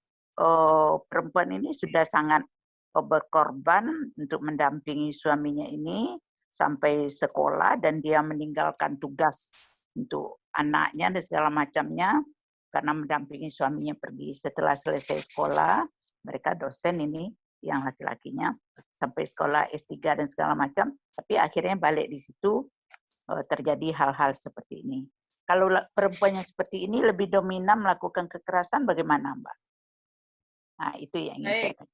perempuan ini sudah sangat berkorban untuk mendampingi suaminya ini sampai sekolah, dan dia meninggalkan tugas untuk anaknya dan segala macamnya karena mendampingi suaminya pergi. Setelah selesai sekolah, mereka dosen ini yang laki-lakinya sampai sekolah S3 dan segala macam, tapi akhirnya balik di situ terjadi hal-hal seperti ini. Kalau perempuan yang seperti ini lebih dominan melakukan kekerasan, bagaimana Mbak? Nah, itu yang ingin saya tanya.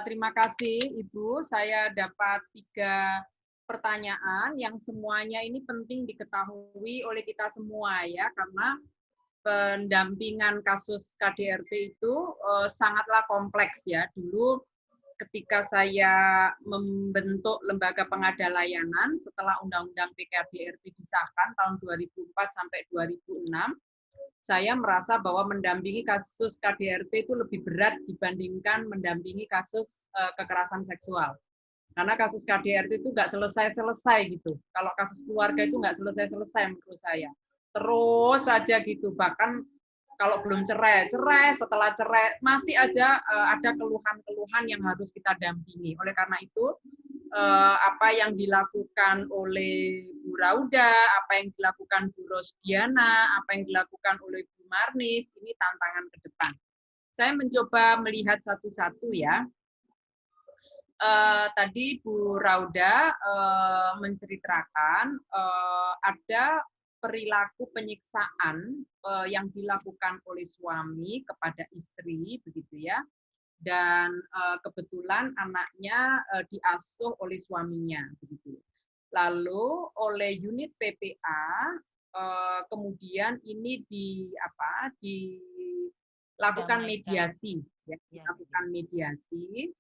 Terima kasih Ibu, saya dapat 3 pertanyaan yang semuanya ini penting diketahui oleh kita semua ya, karena pendampingan kasus KDRT itu sangatlah kompleks ya. Dulu ketika saya membentuk lembaga pengada layanan setelah Undang-Undang PKDRT disahkan tahun 2004 sampai 2006, saya merasa bahwa mendampingi kasus KDRT itu lebih berat dibandingkan mendampingi kasus kekerasan seksual. Karena kasus KDRT itu nggak selesai-selesai gitu. Kalau kasus keluarga itu nggak selesai-selesai menurut saya. Terus saja gitu. Bahkan kalau belum cerai, setelah cerai masih aja ada keluhan-keluhan yang harus kita dampingi. Oleh karena itu, apa yang dilakukan oleh Bu Rauda, apa yang dilakukan Bu Rosdiana, apa yang dilakukan oleh Bu Marnis, ini tantangan ke depan. Saya mencoba melihat satu-satu ya. Tadi Bu Rauda menceritakan ada perilaku penyiksaan yang dilakukan oleh suami kepada istri, begitu ya. Dan kebetulan anaknya diasuh oleh suaminya, begitu. Lalu oleh unit PPA kemudian ini dilakukan mediasi, ya, dilakukan mediasi,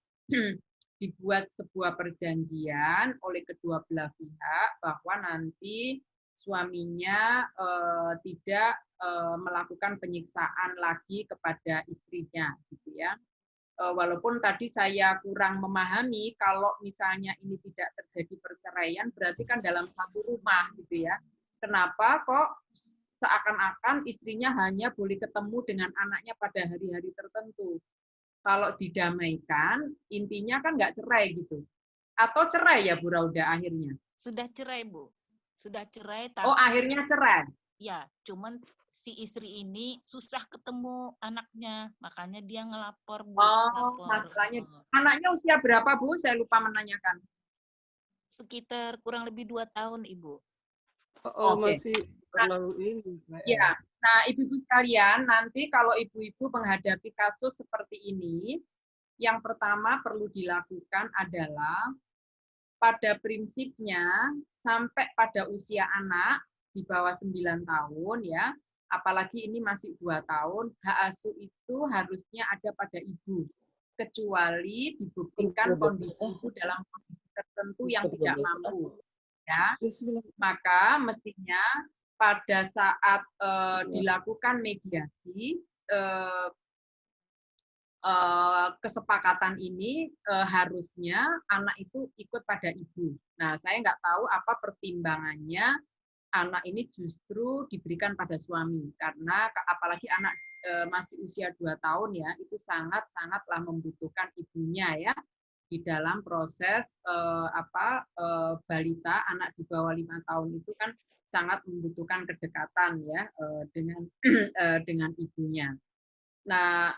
dibuat sebuah perjanjian oleh kedua belah pihak bahwa nanti suaminya tidak melakukan penyiksaan lagi kepada istrinya, gitu ya. Walaupun tadi saya kurang memahami kalau misalnya ini tidak terjadi perceraian, berarti kan dalam satu rumah gitu ya. Kenapa kok seakan-akan istrinya hanya boleh ketemu dengan anaknya pada hari-hari tertentu? Kalau didamaikan, intinya kan nggak cerai gitu. Atau cerai ya Bu Rauda akhirnya? Sudah cerai, Bu. Sudah cerai, Oh, tapi akhirnya cerai. ya, cuman si istri ini susah ketemu anaknya, makanya dia ngelapor, Bu. Oh, Ngelapor. masalahnya. Anaknya usia berapa, Bu? Saya lupa menanyakan. Sekitar kurang lebih 2 tahun, Ibu. Oh, Oke. masih terlalu ini. Ya, nah ibu-ibu sekalian, nanti kalau ibu-ibu menghadapi kasus seperti ini, yang pertama perlu dilakukan adalah pada prinsipnya sampai pada usia anak di bawah 9 tahun ya, apalagi ini masih 2 tahun, hak asuh itu harusnya ada pada ibu, kecuali dibuktikan kondisi ibu dalam kondisi tertentu yang tidak mampu. Ya, maka mestinya pada saat dilakukan mediasi, kesepakatan ini harusnya anak itu ikut pada ibu. Nah, saya nggak tahu apa pertimbangannya anak ini justru diberikan pada suami, karena apalagi anak masih usia 2 tahun ya, itu sangat-sangatlah membutuhkan ibunya ya di dalam proses balita, anak di bawah 5 tahun itu kan sangat membutuhkan kedekatan ya dengan ibunya. Nah,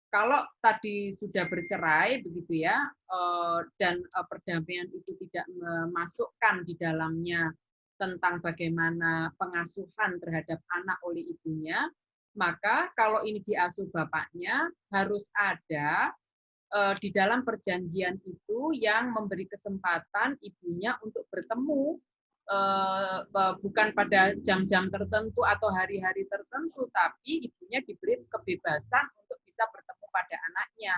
kalau tadi sudah bercerai begitu ya, dan perdamaian itu tidak memasukkan di dalamnya tentang bagaimana pengasuhan terhadap anak oleh ibunya, maka kalau ini diasuh bapaknya harus ada di dalam perjanjian itu yang memberi kesempatan ibunya untuk bertemu, bukan pada jam-jam tertentu atau hari-hari tertentu, tapi ibunya diberi kebebasan untuk bisa bertemu pada anaknya.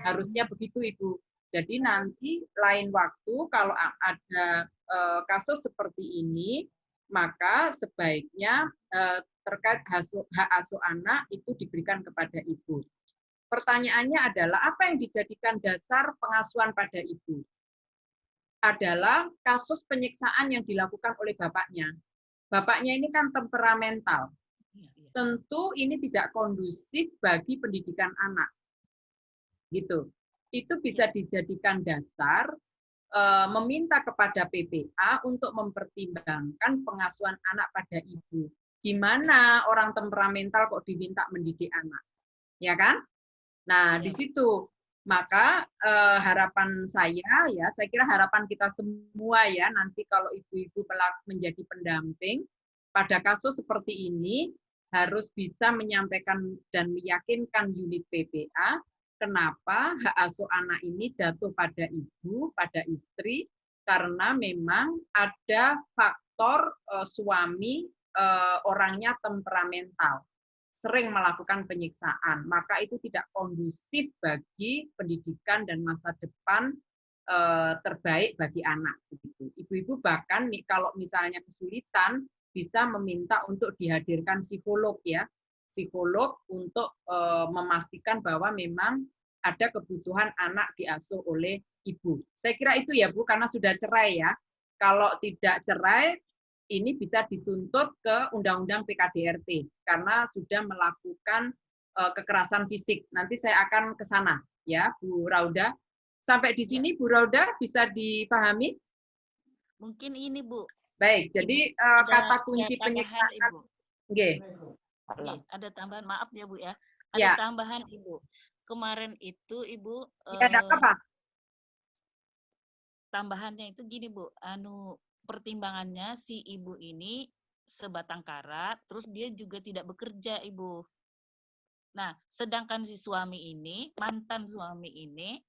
Harusnya begitu, Ibu. Jadi nanti lain waktu kalau ada kasus seperti ini, maka sebaiknya terkait hak asuh anak itu diberikan kepada ibu. Pertanyaannya adalah apa yang dijadikan dasar pengasuhan pada ibu? Adalah kasus penyiksaan yang dilakukan oleh bapaknya. Bapaknya ini kan temperamental. Tentu ini tidak kondusif bagi pendidikan anak. Gitu. Itu bisa dijadikan dasar meminta kepada PPA untuk mempertimbangkan pengasuhan anak pada ibu. Gimana orang temperamental kok diminta mendidik anak? Ya kan? Nah, di situ maka harapan saya ya, saya kira harapan kita semua ya, nanti kalau ibu-ibu menjadi pendamping pada kasus seperti ini harus bisa menyampaikan dan meyakinkan unit PPA kenapa hak asuh anak ini jatuh pada ibu, pada istri, karena memang ada faktor suami orangnya temperamental, sering melakukan penyiksaan, maka itu tidak kondusif bagi pendidikan dan masa depan terbaik bagi anak. Ibu-ibu bahkan kalau misalnya kesulitan bisa meminta untuk dihadirkan psikolog ya, psikolog untuk memastikan bahwa memang ada kebutuhan anak diasuh oleh ibu. Saya kira itu ya Bu, karena sudah cerai ya. Kalau tidak cerai, ini bisa dituntut ke Undang-Undang PKDRT karena sudah melakukan kekerasan fisik. Nanti saya akan ke sana ya, Bu Rauda. Sampai di sini Bu Rauda bisa dipahami? Mungkin ini Bu. Baik, jadi kata kunci penyiksaan. Oke. Ada tambahan, maaf ya Bu ya. Ada tambahan Ibu. Kemarin itu Ibu ada apa? Tambahannya itu gini Bu, pertimbangannya si ibu ini sebatang kara, terus dia juga tidak bekerja Ibu. Nah, sedangkan si suami ini, mantan suami ini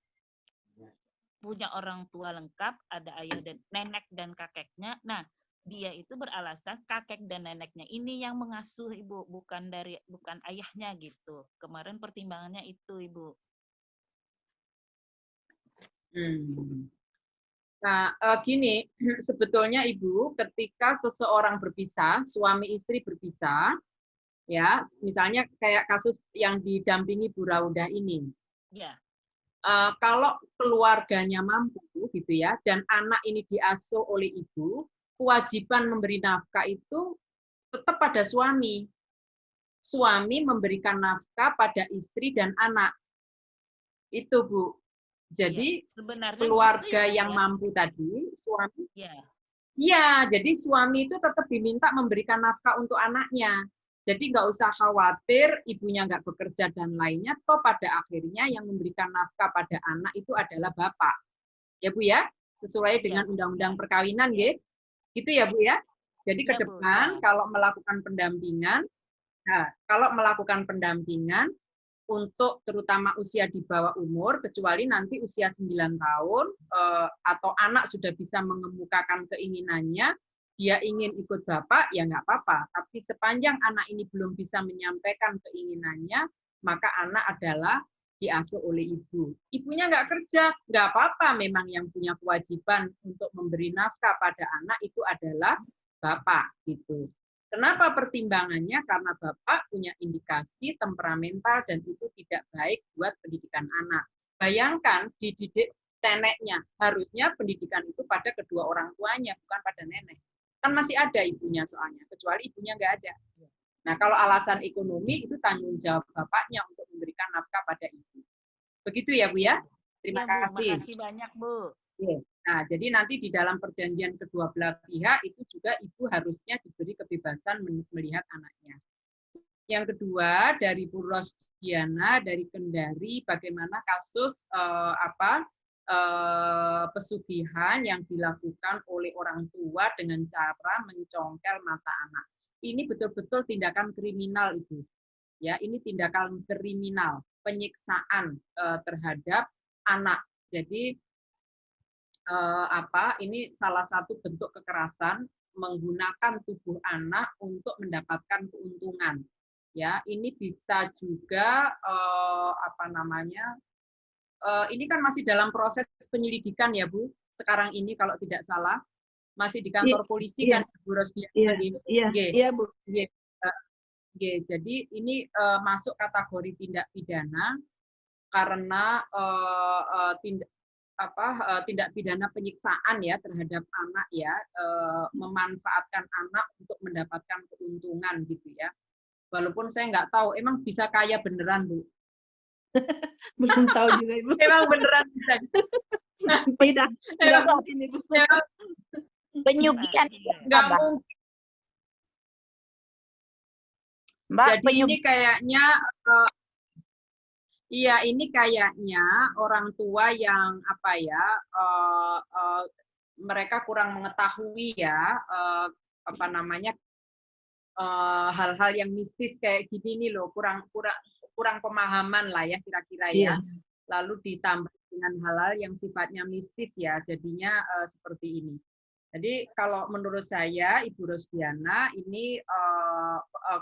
punya orang tua lengkap, ada ayah dan nenek dan kakeknya. Nah, dia itu beralasan kakek dan neneknya ini yang mengasuh Ibu, bukan ayahnya gitu. Kemarin pertimbangannya itu Ibu. Nah, gini, sebetulnya Ibu, ketika seseorang berpisah, suami istri berpisah, ya, misalnya kayak kasus yang didampingi Bu Rauda ini. Ya. Kalau keluarganya mampu, gitu ya, dan anak ini diasuh oleh ibu, kewajiban memberi nafkah itu tetap pada suami. Suami memberikan nafkah pada istri dan anak. Itu Bu. Jadi sebenarnya keluarga gitu ya, Bu, yang ya. mampu tadi, suami, Ya. iya, jadi suami itu tetap diminta memberikan nafkah untuk anaknya. Jadi nggak usah khawatir ibunya nggak bekerja dan lainnya, toh pada akhirnya yang memberikan nafkah pada anak itu adalah bapak. Ya Bu ya, sesuai Iya, dengan Bu. undang-undang Ya. perkawinan, Ya. gitu ya Bu ya. Jadi ke Ya, Bu. depan Ya. kalau melakukan pendampingan, untuk terutama usia di bawah umur, kecuali nanti usia 9 tahun, atau anak sudah bisa mengemukakan keinginannya, dia ingin ikut bapak, ya nggak apa-apa. Tapi sepanjang anak ini belum bisa menyampaikan keinginannya, maka anak adalah diasuh oleh ibu. Ibunya nggak kerja, nggak apa-apa. Memang yang punya kewajiban untuk memberi nafkah pada anak itu adalah bapak. Gitu. Kenapa pertimbangannya? Karena bapak punya indikasi temperamental dan itu tidak baik buat pendidikan anak. Bayangkan dididik neneknya, harusnya pendidikan itu pada kedua orang tuanya, bukan pada nenek. Kan masih ada ibunya soalnya, kecuali ibunya nggak ada. Nah, kalau alasan ekonomi itu tanggung jawab bapaknya untuk memberikan nafkah pada ibu. Begitu ya, Bu ya? Terima Ya, Bu. kasih. Makasih banyak, Bu. Nah, jadi nanti di dalam perjanjian kedua belah pihak itu juga ibu harusnya diberi kebebasan melihat anaknya. Yang kedua dari Bu Rosdiana dari Kendari, bagaimana kasus pesugihan yang dilakukan oleh orang tua dengan cara mencongkel mata anak. Ini betul-betul tindakan kriminal, Ibu. Ya, ini tindakan kriminal, penyiksaan terhadap anak. Jadi ini salah satu bentuk kekerasan menggunakan tubuh anak untuk mendapatkan keuntungan. Ya, ini bisa juga ini kan masih dalam proses penyelidikan ya Bu. Sekarang ini kalau tidak salah masih di kantor polisi kan Bu Rosdiana. Iya, Bu. Jadi ini masuk kategori tindak pidana karena tindak pidana penyiksaan ya terhadap anak ya, memanfaatkan anak untuk mendapatkan keuntungan gitu ya. Walaupun saya nggak tahu, emang bisa kaya beneran Bu? Belum tahu juga Ibu. Emang beneran bisa? Tidak mungkin Ibu. Penyugihan Nggak mungkin. Mbak, Jadi ini kayaknya iya, ini kayaknya orang tua yang mereka kurang mengetahui ya hal-hal yang mistis kayak gini nih loh, kurang pemahaman lah ya kira-kira ya. Lalu ditambah dengan hal-hal yang sifatnya mistis ya, jadinya seperti ini. Jadi kalau menurut saya Ibu Rosdiana ini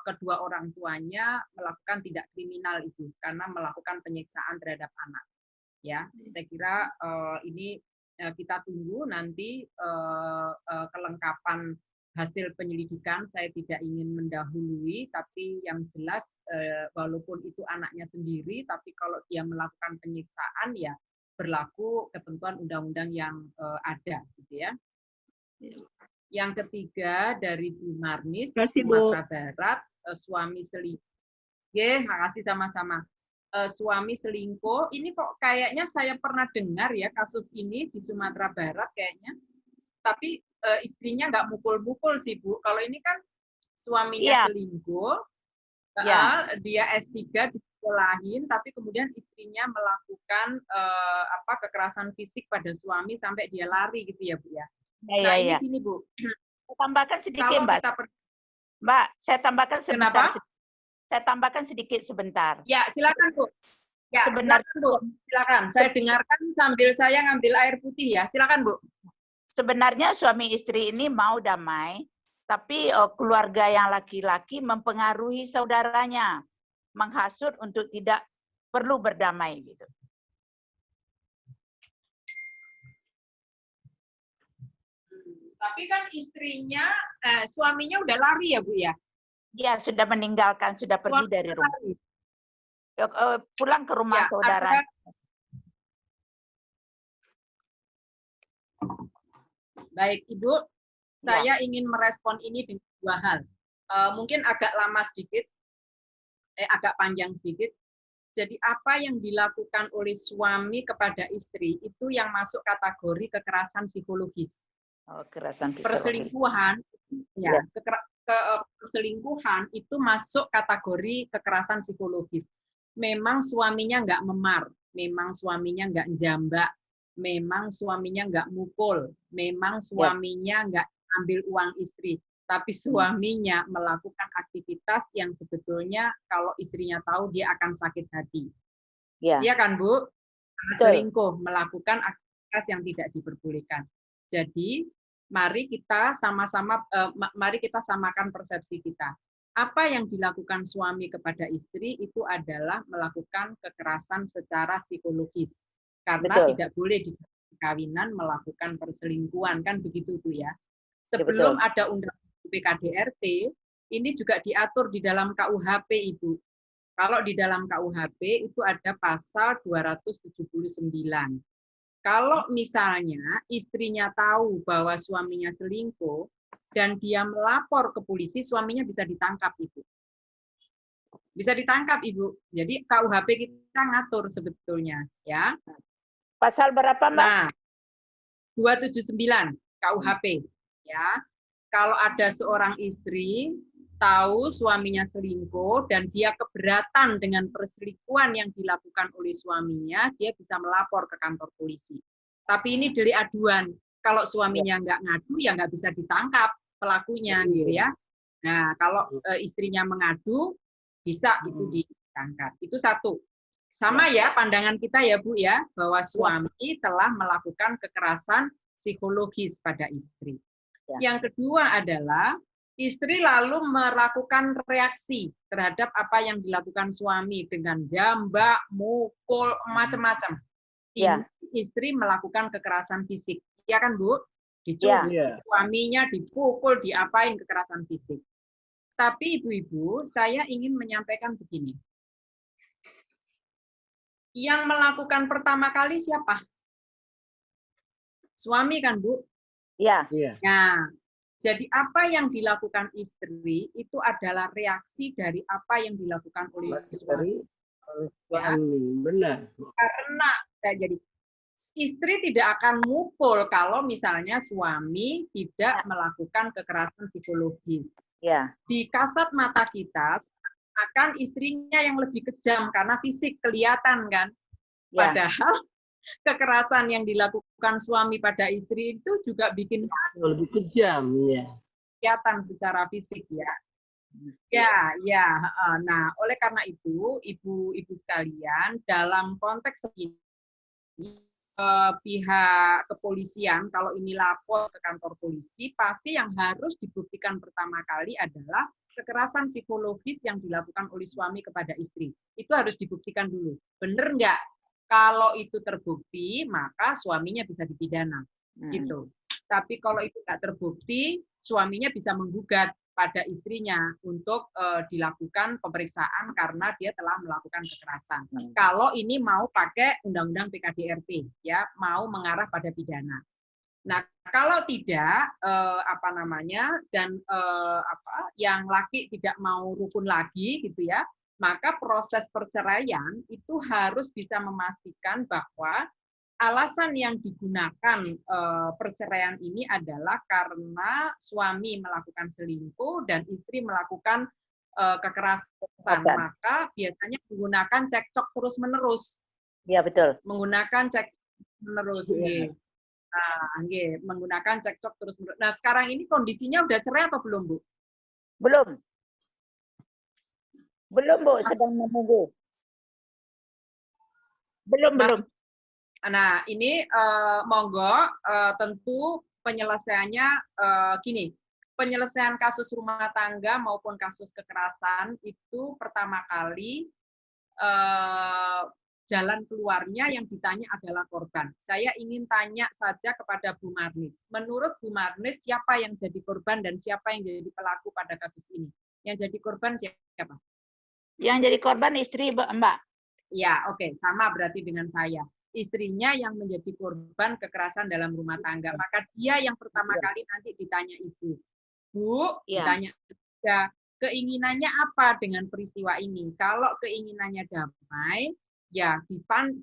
kedua orang tuanya melakukan tindak kriminal itu karena melakukan penyiksaan terhadap anak. Ya, saya kira ini kita tunggu nanti kelengkapan hasil penyelidikan. Saya tidak ingin mendahului, tapi yang jelas walaupun itu anaknya sendiri, tapi kalau dia melakukan penyiksaan ya berlaku ketentuan undang-undang yang ada, gitu ya. Yang ketiga dari Bu Marnis, Sumatera Barat, suami selingkuh. Makasih sama-sama. Suami selingkuh, ini kok kayaknya saya pernah dengar ya kasus ini di Sumatera Barat kayaknya. Tapi istrinya nggak mukul-mukul sih Bu. Kalau ini kan suaminya selingkuh, dia S3 di sekolahin, tapi kemudian istrinya melakukan kekerasan fisik pada suami sampai dia lari gitu ya Bu ya. Nah, ini gini Bu. Saya tambahkan sedikit Mbak. Mbak, saya tambahkan sebentar. Kenapa? Saya tambahkan sedikit sebentar. Ya, silakan Bu. Ya, sebenarnya silakan Bu. Silakan. Saya dengarkan sambil saya ngambil air putih ya. Silakan Bu. Sebenarnya suami istri ini mau damai, tapi keluarga yang laki-laki mempengaruhi saudaranya, menghasut untuk tidak perlu berdamai gitu. Tapi kan istrinya, suaminya udah lari ya Bu ya? Iya, sudah meninggalkan, sudah pergi dari rumah. Pulang ke rumah saudara. Baik Ibu, saya ingin merespon ini dengan dua hal. Mungkin agak lama sedikit, agak panjang sedikit. Jadi apa yang dilakukan oleh suami kepada istri itu yang masuk kategori kekerasan psikologis. Oh, kekerasan psikologis. Perselingkuhan, ya, perselingkuhan itu masuk kategori kekerasan psikologis. Memang suaminya nggak memar, memang suaminya nggak jambak, memang suaminya nggak mukul, memang suaminya nggak ambil uang istri, tapi suaminya melakukan aktivitas yang sebetulnya kalau istrinya tahu dia akan sakit hati. Iya kan, Bu? Selingkuh, melakukan aktivitas yang tidak diperbolehkan. Jadi, mari kita samakan persepsi kita. Apa yang dilakukan suami kepada istri itu adalah melakukan kekerasan secara psikologis. Karena tidak boleh di perkawinan melakukan perselingkuhan, kan begitu Bu ya. Sebelum ada undang-undang PKDRT, ini juga diatur di dalam KUHP, Ibu. Kalau di dalam KUHP itu ada pasal 279. Kalau misalnya istrinya tahu bahwa suaminya selingkuh dan dia melapor ke polisi, suaminya bisa ditangkap, Ibu. Bisa ditangkap, Ibu. Jadi KUHP kita ngatur sebetulnya, ya. Pasal berapa, Mbak? Nah, 279 KUHP, ya. Kalau ada seorang istri tahu suaminya selingkuh dan dia keberatan dengan perselingkuhan yang dilakukan oleh suaminya, dia bisa melapor ke kantor polisi. Tapi ini delik aduan. Kalau suaminya nggak ngadu, ya nggak bisa ditangkap pelakunya, gitu ya. Nah, kalau istrinya mengadu, bisa itu ditangkap. Itu satu. Sama ya pandangan kita ya, Bu ya, bahwa suami telah melakukan kekerasan psikologis pada istri. Yang kedua adalah istri lalu melakukan reaksi terhadap apa yang dilakukan suami dengan jambak, mukul, macam-macam. Istri melakukan kekerasan fisik. Ya kan, Bu? Dicubit, suaminya dipukul, diapain kekerasan fisik. Tapi Ibu-ibu, saya ingin menyampaikan begini. Yang melakukan pertama kali siapa? Suami kan, Bu? Iya. Nah, jadi apa yang dilakukan istri itu adalah reaksi dari apa yang dilakukan oleh suami. Benar. Karena jadi istri tidak akan mukul kalau misalnya suami tidak melakukan kekerasan psikologis. Di kasat mata kita akan istrinya yang lebih kejam karena fisik kelihatan kan. Padahal kekerasan yang dilakukan suami pada istri itu juga bikin lebih kejam ya. Kelihatan secara fisik ya. Nah, oleh karena itu, ibu-ibu sekalian, dalam konteks ini pihak kepolisian kalau ini lapor ke kantor polisi, pasti yang harus dibuktikan pertama kali adalah kekerasan psikologis yang dilakukan oleh suami kepada istri. Itu harus dibuktikan dulu. Benar nggak? Kalau itu terbukti, maka suaminya bisa dipidana. Gitu. Tapi kalau itu nggak terbukti, suaminya bisa menggugat pada istrinya untuk dilakukan pemeriksaan karena dia telah melakukan kekerasan. Kalau ini mau pakai undang-undang PKDRT, ya, mau mengarah pada pidana. Nah, kalau tidak, yang laki tidak mau rukun lagi, gitu ya, maka proses perceraian itu harus bisa memastikan bahwa alasan yang digunakan perceraian ini adalah karena suami melakukan selingkuh dan istri melakukan kekerasan. Maka biasanya menggunakan cekcok terus-menerus. Iya, betul. Menggunakan cekcok menerus. Menggunakan cekcok terus-menerus. Nah, sekarang ini kondisinya udah cerai atau belum, Bu? Belum. Belum, Bu, sedang menunggu. Belum. Nah, ini monggo tentu penyelesaiannya gini. Penyelesaian kasus rumah tangga maupun kasus kekerasan itu pertama kali jalan keluarnya yang ditanya adalah korban. Saya ingin tanya saja kepada Bu Marnis. Menurut Bu Marnis, siapa yang jadi korban dan siapa yang jadi pelaku pada kasus ini? Yang jadi korban siapa? Yang jadi korban istri, Mbak. Ya, oke. Sama berarti dengan saya. Istrinya yang menjadi korban kekerasan dalam rumah tangga. Maka dia yang pertama kali nanti ditanya ibu. Bu, ditanya, keinginannya apa dengan peristiwa ini. Kalau keinginannya damai, ya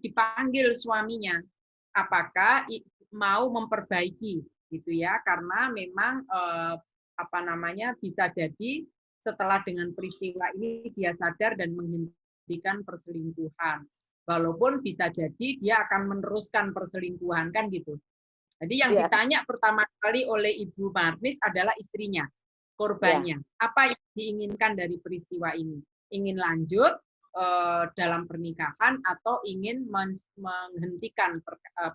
dipanggil suaminya. Apakah mau memperbaiki, gitu ya? Karena memang bisa jadi setelah dengan peristiwa ini dia sadar dan menghentikan perselingkuhan. Walaupun bisa jadi dia akan meneruskan perselingkuhan, kan gitu. Jadi yang ditanya pertama kali oleh Ibu Marnis adalah istrinya, korbannya. Apa yang diinginkan dari peristiwa ini? Ingin lanjut dalam pernikahan atau ingin menghentikan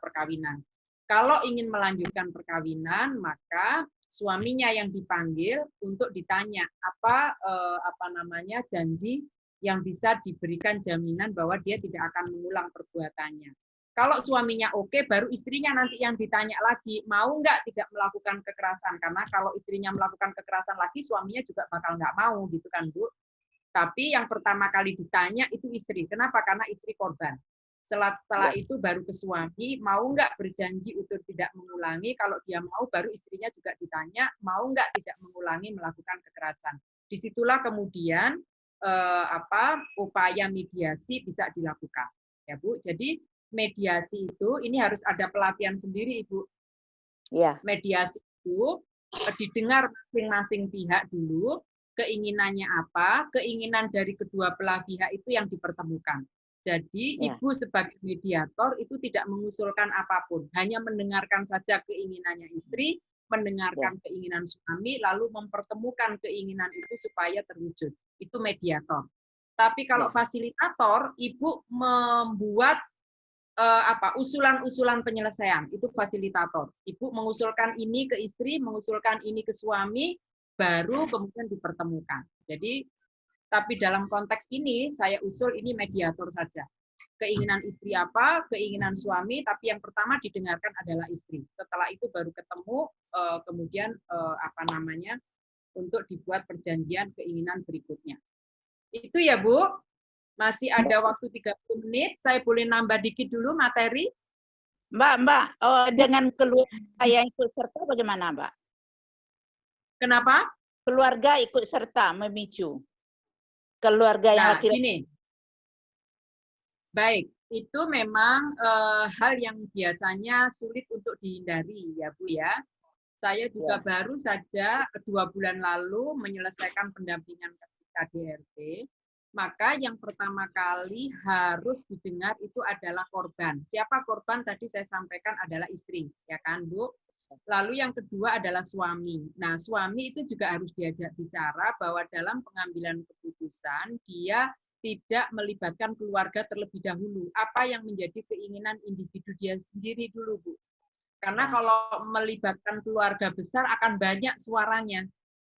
perkawinan. Kalau ingin melanjutkan perkawinan, maka suaminya yang dipanggil untuk ditanya apa janji yang bisa diberikan jaminan bahwa dia tidak akan mengulang perbuatannya. Kalau suaminya oke, baru istrinya nanti yang ditanya lagi, mau nggak tidak melakukan kekerasan? Karena kalau istrinya melakukan kekerasan lagi, suaminya juga bakal nggak mau, gitu kan, Bu. Tapi yang pertama kali ditanya itu istri. Kenapa? Karena istri korban. Setelah itu baru ke suami, mau nggak berjanji untuk tidak mengulangi? Kalau dia mau, baru istrinya juga ditanya, mau nggak tidak mengulangi melakukan kekerasan? Disitulah kemudian upaya mediasi bisa dilakukan, ya Bu. Jadi mediasi itu ini harus ada pelatihan sendiri, Ibu. Iya. Mediasi itu didengar masing-masing pihak dulu, keinginannya apa, keinginan dari kedua belah pihak itu yang dipertemukan. Jadi Ibu sebagai mediator itu tidak mengusulkan apapun, hanya mendengarkan saja keinginannya istri, mendengarkan keinginan suami, lalu mempertemukan keinginan itu supaya terwujud. Itu mediator. Tapi kalau fasilitator, Ibu membuat usulan-usulan penyelesaian, itu fasilitator. Ibu mengusulkan ini ke istri, mengusulkan ini ke suami, baru kemudian dipertemukan. Jadi, tapi dalam konteks ini, saya usul ini mediator saja. Keinginan istri apa, keinginan suami, tapi yang pertama didengarkan adalah istri. Setelah itu baru ketemu, kemudian untuk dibuat perjanjian keinginan berikutnya. Itu ya, Bu. Masih ada waktu 30 menit. Saya boleh nambah dikit dulu materi? Mbak, dengan keluarga yang ikut serta bagaimana, Mbak? Kenapa? Keluarga ikut serta memicu. Keluarga yang laki-laki. Gini. Baik, itu memang hal yang biasanya sulit untuk dihindari, ya Bu ya. Saya juga baru saja 2 bulan lalu menyelesaikan pendampingan KDRT. Maka yang pertama kali harus didengar itu adalah korban. Siapa korban tadi saya sampaikan adalah istri, ya kan, Bu? Lalu yang kedua adalah suami. Nah, suami itu juga harus diajak bicara bahwa dalam pengambilan keputusan dia tidak melibatkan keluarga terlebih dahulu. Apa yang menjadi keinginan individu dia sendiri dulu, Bu. Karena kalau melibatkan keluarga besar akan banyak suaranya.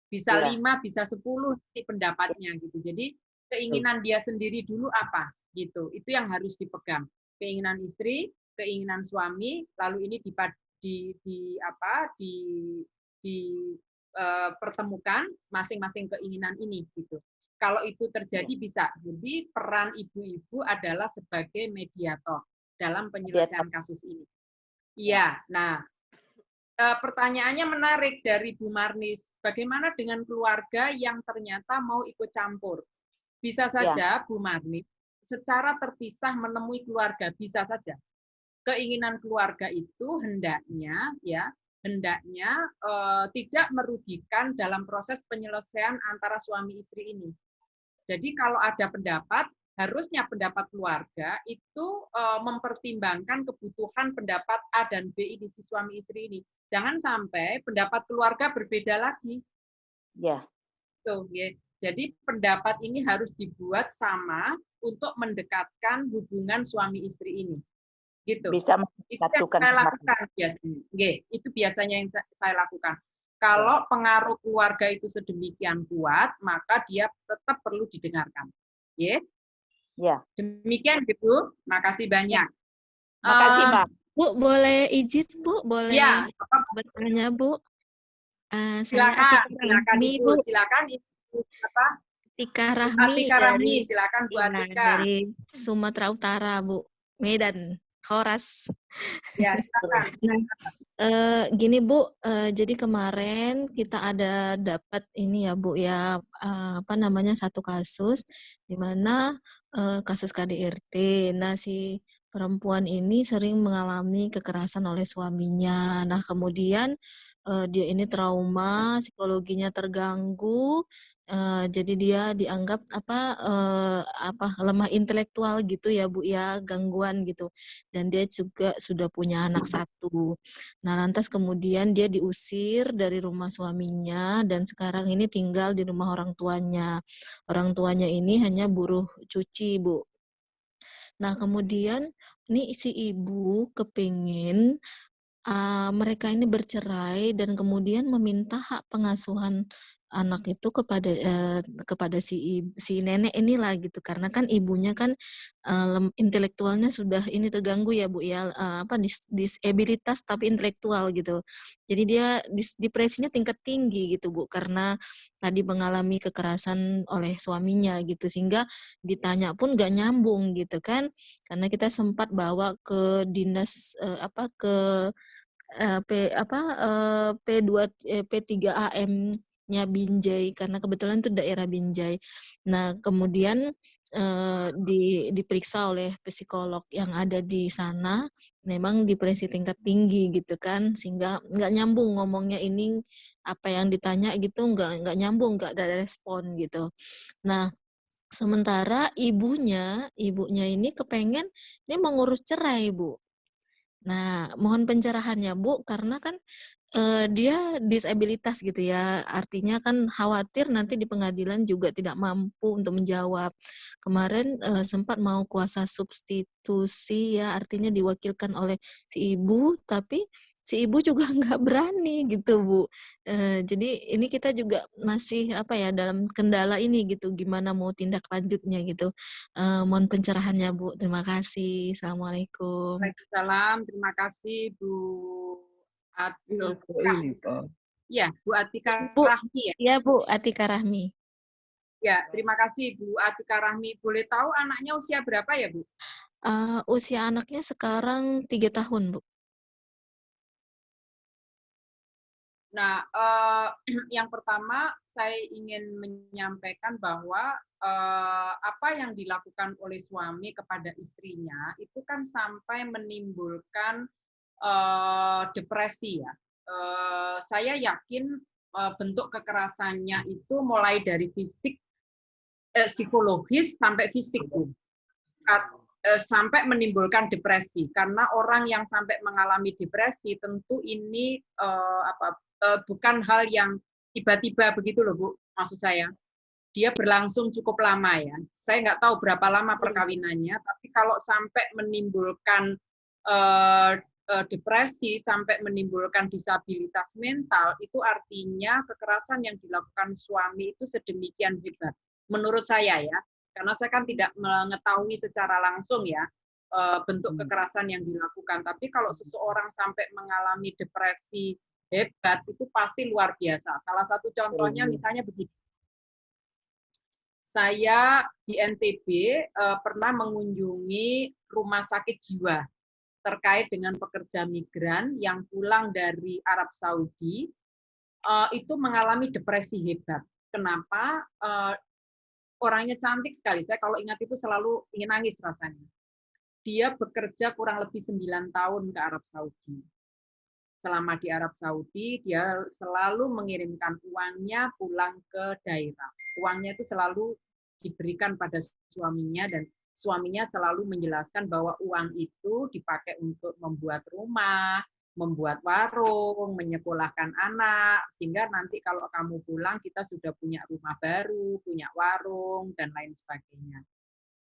Bisa 5, bisa 10 pendapatnya gitu. Jadi keinginan dia sendiri dulu apa gitu, itu yang harus dipegang. Keinginan istri, keinginan suami, lalu ini pertemukan masing-masing keinginan ini gitu. Kalau itu terjadi bisa. Jadi peran ibu-ibu adalah sebagai mediator dalam penyelesaian kasus ini. Iya. Nah, pertanyaannya menarik dari Bu Marnis. Bagaimana dengan keluarga yang ternyata mau ikut campur? Bisa saja, Bu Marnis, secara terpisah menemui keluarga, bisa saja. Keinginan keluarga itu hendaknya tidak merugikan dalam proses penyelesaian antara suami istri ini. Jadi kalau ada pendapat, harusnya pendapat keluarga itu mempertimbangkan kebutuhan pendapat A dan B ini si suami istri ini. Jangan sampai pendapat keluarga berbeda lagi. Ya. Tuh, ya. Jadi pendapat ini harus dibuat sama untuk mendekatkan hubungan suami istri ini. Gitu. Bisa itu yang saya lakukan biasanya. Itu biasanya yang saya lakukan. Kalau pengaruh keluarga itu sedemikian kuat, maka dia tetap perlu didengarkan. Ya. Demikian gitu. Makasih banyak. Makasih, Mbak. Bu, boleh izin, Bu? Boleh bertanya, Bu? Silakan Ibu. Silakan Ibu. Atika Rahmi, silakan Bu Atika. Dari Sumatera Utara, Bu. Medan. Horas. Ya, silakan. Gini Bu, jadi kemarin kita ada dapat ini ya Bu ya, apa namanya, satu kasus di mana kasus KDRT. Nah, si perempuan ini sering mengalami kekerasan oleh suaminya. Nah, kemudian dia ini trauma, psikologinya terganggu, jadi dia dianggap apa lemah intelektual gitu ya Bu ya, gangguan gitu. Dan dia juga sudah punya anak satu. Nah, lantas kemudian dia diusir dari rumah suaminya dan sekarang ini tinggal di rumah orang tuanya. Orang tuanya ini hanya buruh cuci, Bu. Nah, kemudian nih si ibu kepingin mereka ini bercerai dan kemudian meminta hak pengasuhan anak itu kepada si nenek inilah gitu, karena kan ibunya kan intelektualnya sudah ini terganggu ya Bu ya, disabilitas tapi intelektual gitu. Jadi dia depresinya tingkat tinggi gitu Bu, karena tadi mengalami kekerasan oleh suaminya gitu, sehingga ditanya pun gak nyambung gitu kan, karena kita sempat bawa ke dinas P3AM-nya Binjai, karena kebetulan itu daerah Binjai. Nah, kemudian diperiksa oleh psikolog yang ada di sana, memang depresi tingkat tinggi gitu kan, sehingga nggak nyambung ngomongnya ini, apa yang ditanya gitu nggak nyambung, nggak ada respon gitu. Nah, sementara ibunya ini kepengen ini mengurus cerai, Bu. Nah, mohon pencerahannya Bu, karena kan dia disabilitas gitu ya, artinya kan khawatir nanti di pengadilan juga tidak mampu untuk menjawab. Kemarin sempat mau kuasa substitusi ya, artinya diwakilkan oleh si ibu, tapi si ibu juga nggak berani gitu Bu. Jadi ini kita juga masih dalam kendala ini gitu, gimana mau tindak lanjutnya gitu. Mohon pencerahannya Bu, terima kasih. Assalamualaikum. Waalaikumsalam. Terima kasih Bu Atika. Ya, Bu Atika Bu, Rahmi ya. iya Bu, Atika Rahmi. Ya, terima kasih Bu Atika Rahmi. Boleh tahu anaknya usia berapa ya Bu? Usia anaknya sekarang 3 tahun Bu. Nah, yang pertama saya ingin menyampaikan bahwa apa yang dilakukan oleh suami kepada istrinya itu kan sampai menimbulkan depresi ya. Saya yakin bentuk kekerasannya itu mulai dari fisik, psikologis sampai fisik, Bu. Sampai menimbulkan depresi, karena orang yang sampai mengalami depresi tentu ini bukan hal yang tiba-tiba begitu loh Bu, maksud saya. Dia berlangsung cukup lama ya. Saya nggak tahu berapa lama perkawinannya, tapi kalau sampai menimbulkan depresi, sampai menimbulkan disabilitas mental, itu artinya kekerasan yang dilakukan suami itu sedemikian hebat. Menurut saya ya, karena saya kan tidak mengetahui secara langsung ya bentuk kekerasan yang dilakukan. Tapi kalau seseorang sampai mengalami depresi hebat, itu pasti luar biasa. Salah satu contohnya misalnya begini. Saya di NTB pernah mengunjungi rumah sakit jiwa terkait dengan pekerja migran yang pulang dari Arab Saudi, itu mengalami depresi hebat. Kenapa? Orangnya cantik sekali. Saya kalau ingat itu selalu ingin nangis rasanya. Dia bekerja kurang lebih 9 tahun ke Arab Saudi. Selama di Arab Saudi, dia selalu mengirimkan uangnya pulang ke daerah. Uangnya itu selalu diberikan pada suaminya, dan suaminya selalu menjelaskan bahwa uang itu dipakai untuk membuat rumah, membuat warung, menyekolahkan anak, sehingga nanti kalau kamu pulang kita sudah punya rumah baru, punya warung, dan lain sebagainya.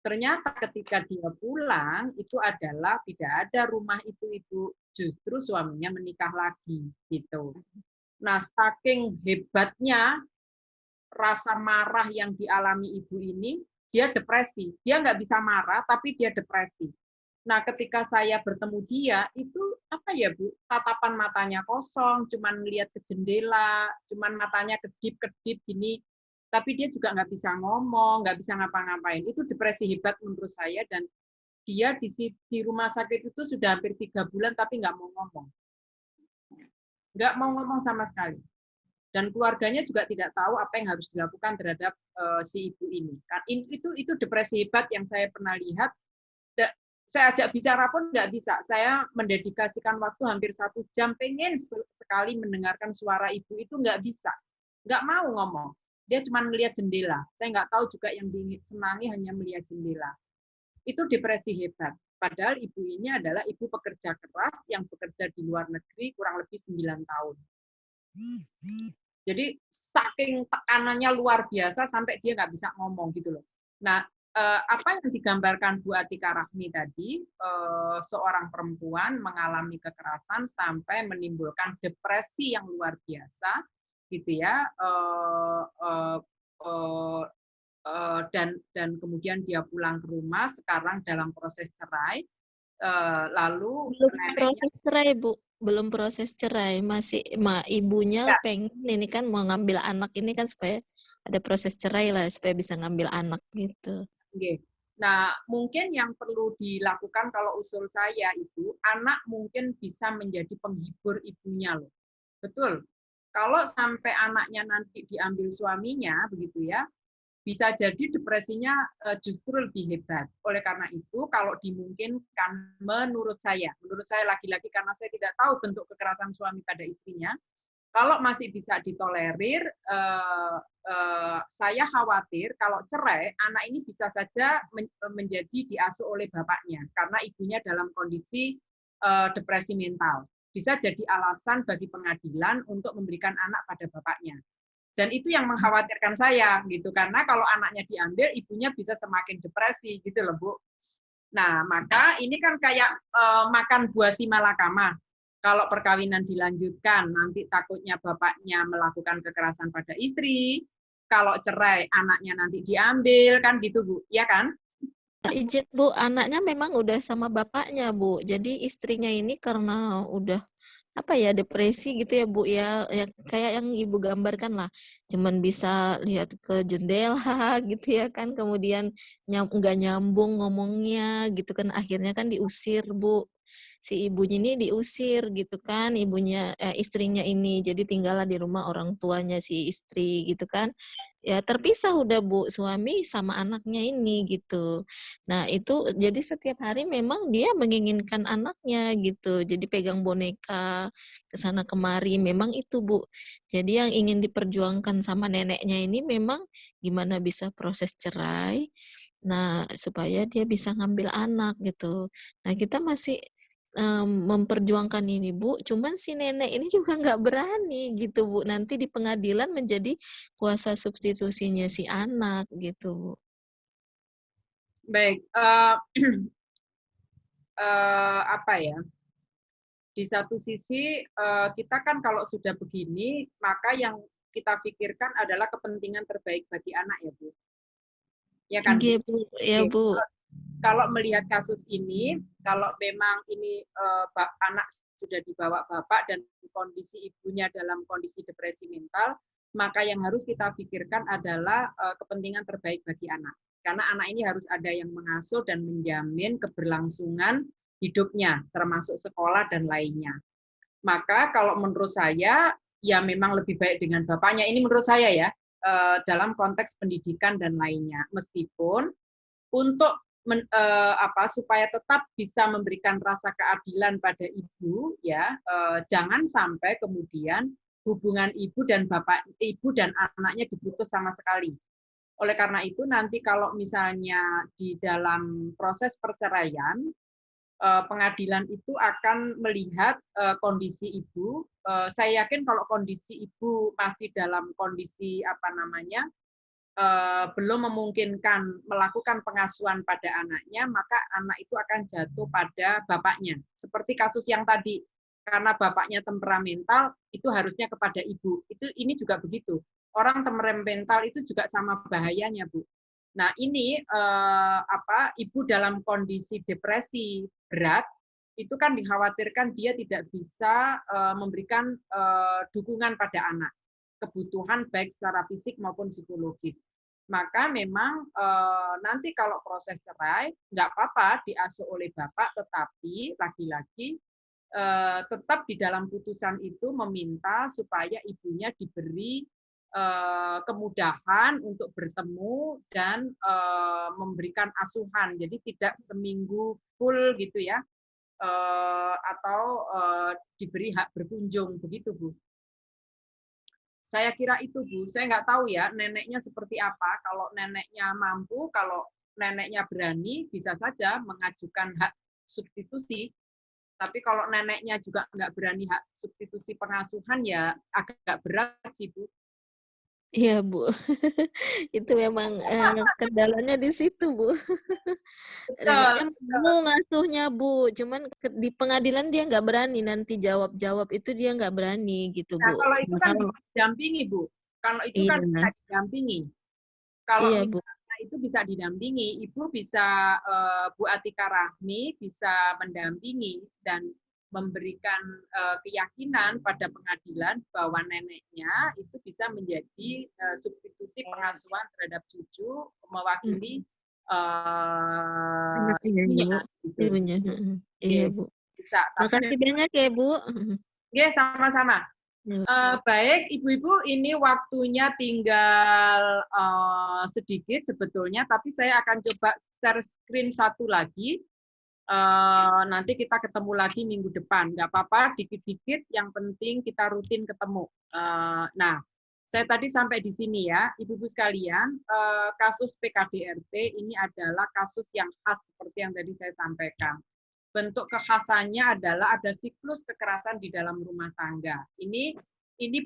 Ternyata ketika dia pulang, itu adalah tidak ada rumah itu, Ibu. Justru suaminya menikah lagi. Gitu. Nah, saking hebatnya rasa marah yang dialami ibu ini, dia depresi. Dia nggak bisa marah, tapi dia depresi. Nah, ketika saya bertemu dia, itu apa ya Bu, tatapan matanya kosong, cuman melihat ke jendela, cuman matanya kedip-kedip gini, tapi dia juga nggak bisa ngomong, nggak bisa ngapa-ngapain. Itu depresi hebat menurut saya, dan dia di rumah sakit itu sudah hampir 3 bulan tapi nggak mau ngomong. Nggak mau ngomong sama sekali. Dan keluarganya juga tidak tahu apa yang harus dilakukan terhadap si ibu ini. Kan itu depresi hebat yang saya pernah lihat. Saya ajak bicara pun nggak bisa. Saya mendedikasikan waktu hampir 1 jam, pengen sekali mendengarkan suara ibu itu nggak bisa. Nggak mau ngomong. Dia cuma melihat jendela. Saya nggak tahu juga yang disenangi hanya melihat jendela. Itu depresi hebat. Padahal ibu ini adalah ibu pekerja keras yang bekerja di luar negeri kurang lebih 9 tahun. Jadi saking tekanannya luar biasa sampai dia nggak bisa ngomong gitu loh. Nah, apa yang digambarkan Bu Atika Rahmi tadi, seorang perempuan mengalami kekerasan sampai menimbulkan depresi yang luar biasa, gitu ya, dan kemudian dia pulang ke rumah, sekarang dalam proses cerai, lalu Belum neneknya proses cerai, Bu. Belum proses cerai. Masih ibunya ya, pengen ini kan mau ngambil anak ini kan supaya ada proses cerai lah supaya bisa ngambil anak gitu. Oke. Nah, mungkin yang perlu dilakukan kalau usul saya itu, anak mungkin bisa menjadi penghibur ibunya loh. Betul. Kalau sampai anaknya nanti diambil suaminya, begitu ya, bisa jadi depresinya justru lebih hebat. Oleh karena itu, kalau dimungkinkan, menurut saya lagi-lagi karena saya tidak tahu bentuk kekerasan suami pada istrinya, kalau masih bisa ditolerir, saya khawatir kalau cerai, anak ini bisa saja menjadi diasuh oleh bapaknya karena ibunya dalam kondisi depresi mental. Bisa jadi alasan bagi pengadilan untuk memberikan anak pada bapaknya. Dan itu yang mengkhawatirkan saya gitu, karena kalau anaknya diambil, ibunya bisa semakin depresi gitu loh, Bu. Nah, maka ini kan kayak makan buah si malakama. Kalau perkawinan dilanjutkan, nanti takutnya bapaknya melakukan kekerasan pada istri. Kalau cerai, anaknya nanti diambil, kan gitu, Bu. Ya kan? Izin, Bu, anaknya memang udah sama bapaknya, Bu. Jadi istrinya ini karena udah apa ya depresi gitu ya Bu ya, ya kayak yang Ibu gambarkan lah, cuman bisa lihat ke jendela gitu ya kan, kemudian nggak nyambung ngomongnya gitu kan, akhirnya kan diusir Bu, si ibunya ini diusir gitu kan, istrinya ini, jadi tinggallah di rumah orang tuanya si istri gitu kan, ya terpisah udah Bu, suami sama anaknya ini gitu. Nah itu jadi setiap hari memang dia menginginkan anaknya gitu, jadi pegang boneka ke sana kemari, memang itu Bu. Jadi yang ingin diperjuangkan sama neneknya ini memang gimana bisa proses cerai, nah supaya dia bisa ngambil anak gitu. Nah kita masih memperjuangkan ini Bu, cuman si nenek ini juga nggak berani gitu Bu, nanti di pengadilan menjadi kuasa substitusinya si anak gitu Bu. Baik, apa ya? Di satu sisi kita kan kalau sudah begini, maka yang kita pikirkan adalah kepentingan terbaik bagi anak ya Bu. Ya kan Bu? Iya Bu, ya Oke. Bu. Kalau melihat kasus ini, kalau memang ini anak sudah dibawa bapak dan kondisi ibunya dalam kondisi depresi mental, maka yang harus kita pikirkan adalah kepentingan terbaik bagi anak. Karena anak ini harus ada yang mengasuh dan menjamin keberlangsungan hidupnya, termasuk sekolah dan lainnya. Maka kalau menurut saya, ya memang lebih baik dengan bapaknya. Ini menurut saya ya, dalam konteks pendidikan dan lainnya. Meskipun untuk supaya tetap bisa memberikan rasa keadilan pada ibu, ya jangan sampai kemudian hubungan ibu dan anaknya diputus sama sekali. Oleh karena itu nanti kalau misalnya di dalam proses perceraian, pengadilan itu akan melihat kondisi ibu. Saya yakin kalau kondisi ibu masih dalam kondisi belum memungkinkan melakukan pengasuhan pada anaknya, maka anak itu akan jatuh pada bapaknya. Seperti kasus yang tadi, karena bapaknya temperamental, itu harusnya kepada ibu. Ini juga begitu. Orang temperamental itu juga sama bahayanya, Bu. Nah, ini ibu dalam kondisi depresi berat, itu kan dikhawatirkan dia tidak bisa memberikan dukungan pada anak, kebutuhan baik secara fisik maupun psikologis. maka memang nanti kalau proses cerai nggak apa-apa diasuh oleh bapak, tetapi lagi-lagi tetap di dalam putusan itu meminta supaya ibunya diberi kemudahan untuk bertemu dan memberikan asuhan. Jadi tidak seminggu full gitu ya, atau diberi hak berkunjung begitu, Bu. Saya kira itu, Bu. Saya nggak tahu ya neneknya seperti apa. Kalau neneknya mampu, kalau neneknya berani, bisa saja mengajukan hak substitusi. Tapi kalau neneknya juga nggak berani hak substitusi pengasuhan, ya agak berat sih, Bu. Iya, Bu. Itu memang kendalanya di situ, Bu. Neneknya mau ngasuhnya, Bu. Cuman di pengadilan dia nggak berani, nanti jawab-jawab itu dia nggak berani gitu, Nah, Bu. kalau itu kan bisa didampingi, Bu. Kalau itu kan Iya. bisa didampingi. Kalau Iya, Bu. misalnya itu bisa didampingi, Ibu bisa, Bu Atika Rahmi bisa mendampingi dan memberikan keyakinan pada pengadilan bahwa neneknya itu bisa menjadi substitusi pengasuhan terhadap cucu mewakili ibunya. Gitu. Ibunya. Iya, Bu. Bisa. Makasih banyak ya, Bu. Oke, sama-sama. Baik, Ibu-ibu, ini waktunya tinggal sedikit sebetulnya, tapi saya akan coba share screen satu lagi. Nanti kita ketemu lagi minggu depan. Nggak apa-apa, dikit-dikit, yang penting kita rutin ketemu. Nah, saya tadi sampai di sini ya, Ibu-ibu sekalian, kasus PKDRT ini adalah kasus yang khas seperti yang tadi saya sampaikan. Bentuk kekhasannya adalah ada siklus kekerasan di dalam rumah tangga. Ini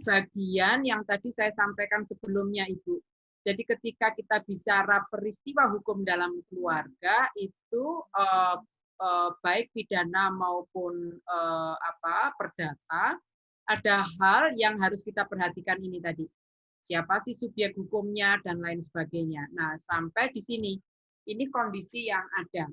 bagian yang tadi saya sampaikan sebelumnya, Ibu. Jadi ketika kita bicara peristiwa hukum dalam keluarga itu baik pidana maupun perdata, ada hal yang harus kita perhatikan ini tadi. Siapa sih subjek hukumnya dan lain sebagainya. Nah, sampai di sini ini kondisi yang ada.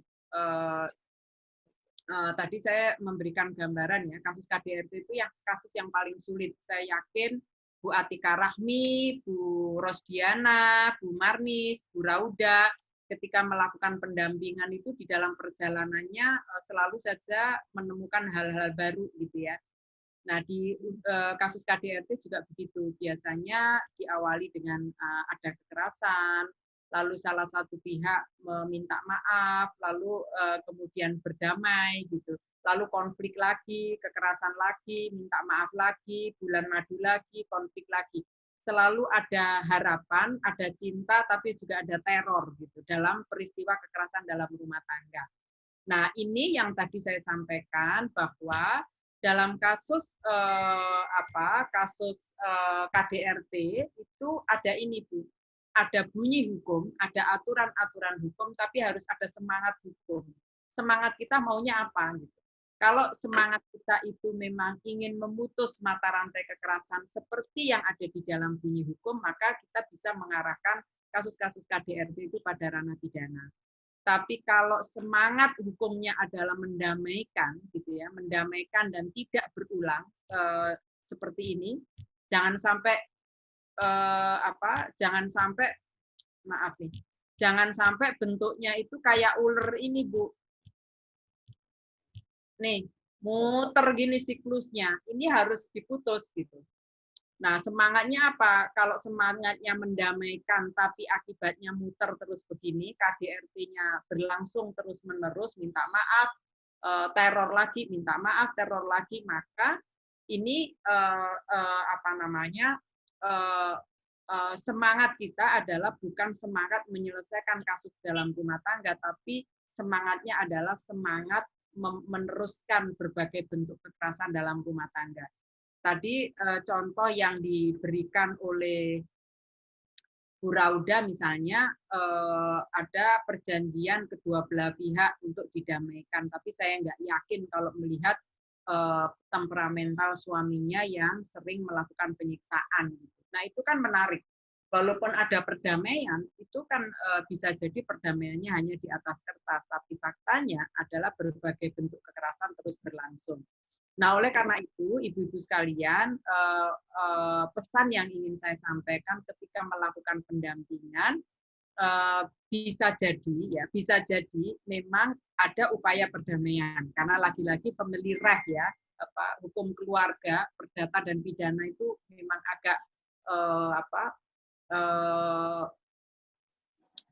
Tadi saya memberikan gambaran ya, kasus KDRT itu yang kasus yang paling sulit. Saya yakin Bu Atika Rahmi, Bu Rosdiana, Bu Marnis, Bu Rauda, ketika melakukan pendampingan itu di dalam perjalanannya selalu saja menemukan hal-hal baru gitu ya. Nah, di kasus KDRT juga begitu. Biasanya diawali dengan ada kekerasan, lalu salah satu pihak meminta maaf, lalu kemudian berdamai gitu. Lalu konflik lagi, kekerasan lagi, minta maaf lagi, bulan madu lagi, konflik lagi. Selalu ada harapan, ada cinta, tapi juga ada teror gitu dalam peristiwa kekerasan dalam rumah tangga. Nah, ini yang tadi saya sampaikan bahwa dalam kasus KDRT itu ada ini, Bu. Ada bunyi hukum, ada aturan-aturan hukum, tapi harus ada semangat hukum. Semangat kita maunya apa? Gitu. Kalau semangat kita itu memang ingin memutus mata rantai kekerasan seperti yang ada di dalam bunyi hukum, maka kita bisa mengarahkan kasus-kasus KDRT itu pada ranah pidana. Tapi kalau semangat hukumnya adalah mendamaikan, gitu ya, mendamaikan dan tidak berulang seperti ini, jangan sampai jangan sampai bentuknya itu kayak ular ini, Bu. Nih, muter gini siklusnya. Ini harus diputus gitu. Nah, semangatnya apa? Kalau semangatnya mendamaikan tapi akibatnya muter terus begini, KDRT-nya berlangsung terus-menerus, minta maaf, teror lagi, minta maaf, teror lagi, maka ini semangat kita adalah bukan semangat menyelesaikan kasus dalam rumah tangga, tapi semangatnya adalah semangat meneruskan berbagai bentuk kekerasan dalam rumah tangga. Tadi contoh yang diberikan oleh Bu Rauda misalnya ada perjanjian kedua belah pihak untuk didamaikan, tapi saya nggak yakin kalau melihat temperamental suaminya yang sering melakukan penyiksaan. Nah, itu kan menarik. Walaupun ada perdamaian, itu kan bisa jadi perdamaiannya hanya di atas kertas, tapi faktanya adalah berbagai bentuk kekerasan terus berlangsung. Nah, oleh karena itu, ibu-ibu sekalian, pesan yang ingin saya sampaikan ketika melakukan pendampingan, bisa jadi memang ada upaya perdamaian karena lagi-lagi pemelirah ya hukum keluarga, perdata dan pidana itu memang agak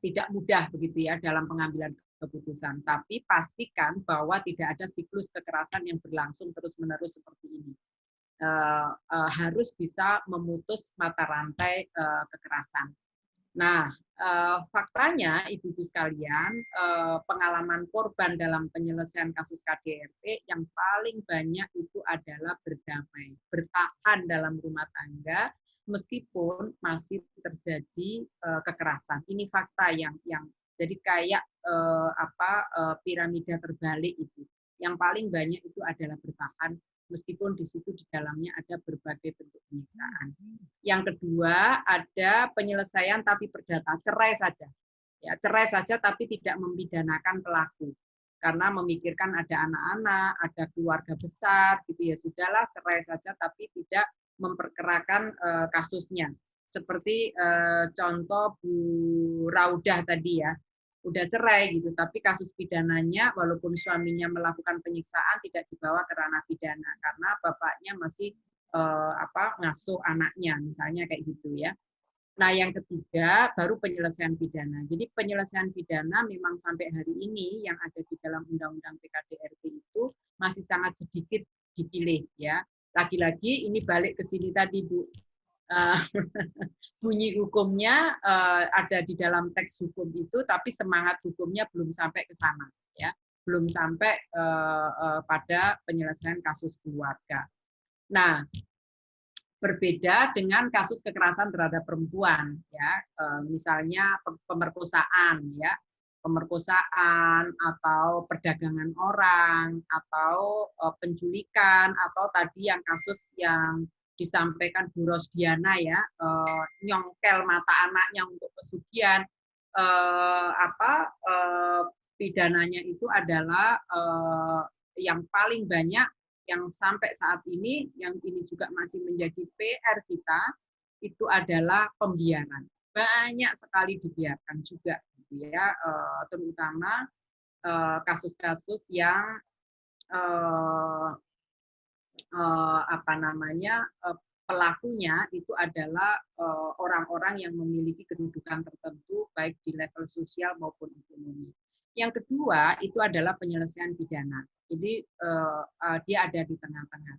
tidak mudah begitu ya dalam pengambilan keputusan. Tapi pastikan bahwa tidak ada siklus kekerasan yang berlangsung terus-menerus seperti ini. Harus bisa memutus mata rantai kekerasan. Nah, faktanya Ibu-ibu sekalian, pengalaman korban dalam penyelesaian kasus KDRT yang paling banyak itu adalah berdamai, bertahan dalam rumah tangga meskipun masih terjadi kekerasan. Ini fakta yang jadi kayak piramida terbalik itu. Yang paling banyak itu adalah bertahan meskipun di situ di dalamnya ada berbagai bentuk penyiksaan. Yang kedua, ada penyelesaian tapi perdata, cerai saja. Ya, cerai saja tapi tidak memidanakan pelaku. Karena memikirkan ada anak-anak, ada keluarga besar, gitu ya sudahlah cerai saja tapi tidak memperkerakan kasusnya. Seperti contoh Bu Raudah tadi ya. Udah cerai gitu, tapi kasus pidananya walaupun suaminya melakukan penyiksaan tidak dibawa ke ranah pidana karena bapaknya masih ngasuh anaknya, misalnya kayak gitu ya. Nah, yang ketiga baru penyelesaian pidana. Jadi penyelesaian pidana memang sampai hari ini yang ada di dalam Undang-Undang PKDRT itu masih sangat sedikit dipilih ya. Lagi-lagi ini balik ke sini tadi Bu. Bunyi hukumnya ada di dalam teks hukum itu, tapi semangat hukumnya belum sampai ke sana, ya, belum sampai pada penyelesaian kasus keluarga. Nah, berbeda dengan kasus kekerasan terhadap perempuan, ya, misalnya pemerkosaan, ya, pemerkosaan atau perdagangan orang atau penculikan atau tadi yang kasus yang disampaikan Bu Rosdiana ya, nyongkel mata anaknya untuk pesugihan, pidananya itu adalah yang paling banyak yang sampai saat ini, yang ini juga masih menjadi PR kita, itu adalah pembiaran. Banyak sekali dibiarkan juga, gitu ya, terutama kasus-kasus yang pelakunya itu adalah orang-orang yang memiliki kedudukan tertentu baik di level sosial maupun ekonomi. Yang kedua itu adalah penyelesaian pidana. Jadi dia ada di tengah-tengah.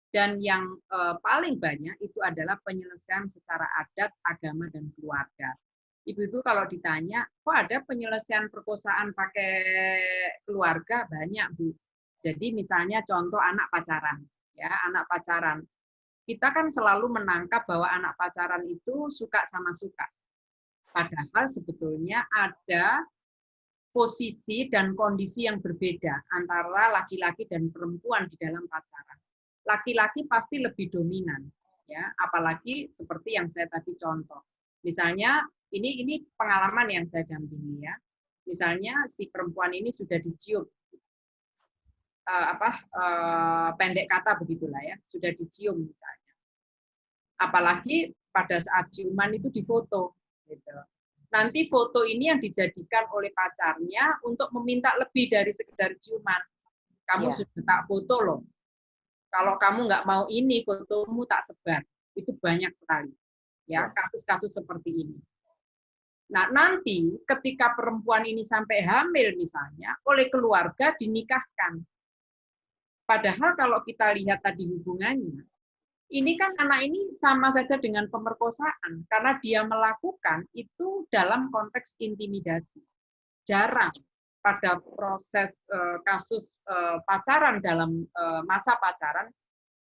Dan yang paling banyak itu adalah penyelesaian secara adat, agama, dan keluarga. Ibu-ibu kalau ditanya, kok ada penyelesaian perkosaan pakai keluarga? Banyak, Bu. Jadi misalnya contoh anak pacaran, ya anak pacaran. Kita kan selalu menangkap bahwa anak pacaran itu suka sama suka. Padahal sebetulnya ada posisi dan kondisi yang berbeda antara laki-laki dan perempuan di dalam pacaran. Laki-laki pasti lebih dominan, ya apalagi seperti yang saya tadi contoh. Misalnya ini pengalaman yang saya dampingi ya. Misalnya si perempuan ini sudah dicium. Pendek kata begitulah ya, sudah dicium misalnya. Apalagi pada saat ciuman itu difoto gitu. Nanti foto ini yang dijadikan oleh pacarnya untuk meminta lebih dari sekedar ciuman. Kamu sudah tak foto loh. Kalau kamu nggak mau ini, fotomu tak sebar. Itu banyak sekali. Ya, kasus-kasus seperti ini. Nah, nanti ketika perempuan ini sampai hamil misalnya, oleh keluarga dinikahkan. Padahal kalau kita lihat tadi hubungannya, ini kan anak ini sama saja dengan pemerkosaan, karena dia melakukan itu dalam konteks intimidasi. Jarang pada proses kasus pacaran dalam masa pacaran,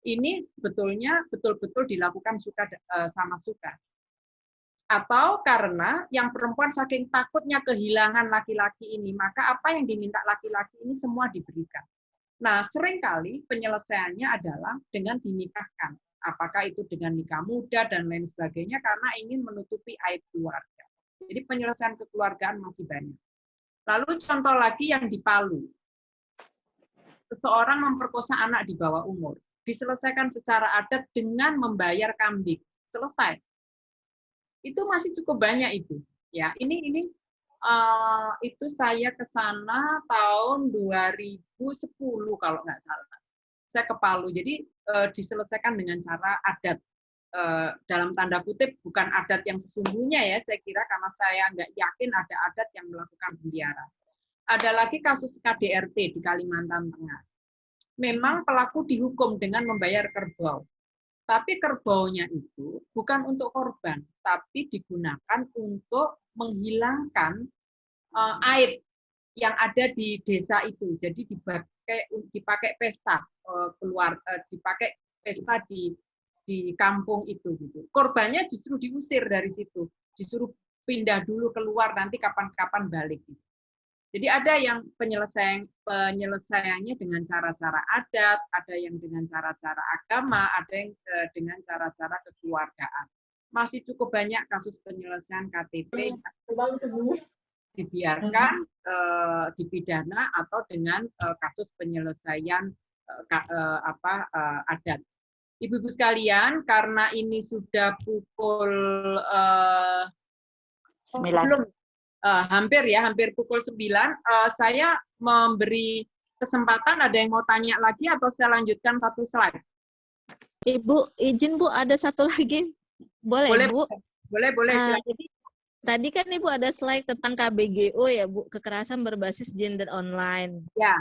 ini sebetulnya betul-betul dilakukan suka sama suka. Atau karena yang perempuan saking takutnya kehilangan laki-laki ini, maka apa yang diminta laki-laki ini semua diberikan. Nah, seringkali penyelesaiannya adalah dengan dinikahkan. Apakah itu dengan nikah muda dan lain sebagainya, karena ingin menutupi aib keluarga. Jadi penyelesaian kekeluargaan masih banyak. Lalu contoh lagi yang di Palu. Seseorang memperkosa anak di bawah umur. Diselesaikan secara adat dengan membayar kambing. Selesai. Itu masih cukup banyak, Ibu. Ya, ini itu saya ke sana tahun 2010 kalau nggak salah. Saya ke Palu. Jadi diselesaikan dengan cara adat. Dalam tanda kutip bukan adat yang sesungguhnya ya, saya kira karena saya nggak yakin ada adat yang melakukan pembiaran. Ada lagi kasus KDRT di Kalimantan Tengah. Memang pelaku dihukum dengan membayar kerbau. Tapi kerbaunya itu bukan untuk korban, tapi digunakan untuk menghilangkan aib yang ada di desa itu. Jadi dipakai pesta dipakai pesta di kampung itu gitu. Korbannya justru diusir dari situ, disuruh pindah dulu keluar, nanti kapan-kapan balik gitu. Jadi ada yang penyelesaiannya dengan cara-cara adat, ada yang dengan cara-cara agama, ada yang dengan cara-cara kekeluargaan. Masih cukup banyak kasus penyelesaian KTP dibiarkan, dipidana atau dengan kasus penyelesaian adat. Ibu-ibu sekalian, karena ini sudah pukul hampir pukul 9, saya memberi kesempatan, ada yang mau tanya lagi atau saya lanjutkan satu slide? Ibu, izin Bu, ada satu lagi. Boleh Bu? Boleh. Silakan. Tadi kan Ibu ada slide tentang KBGO ya Bu, kekerasan berbasis gender online. Ya.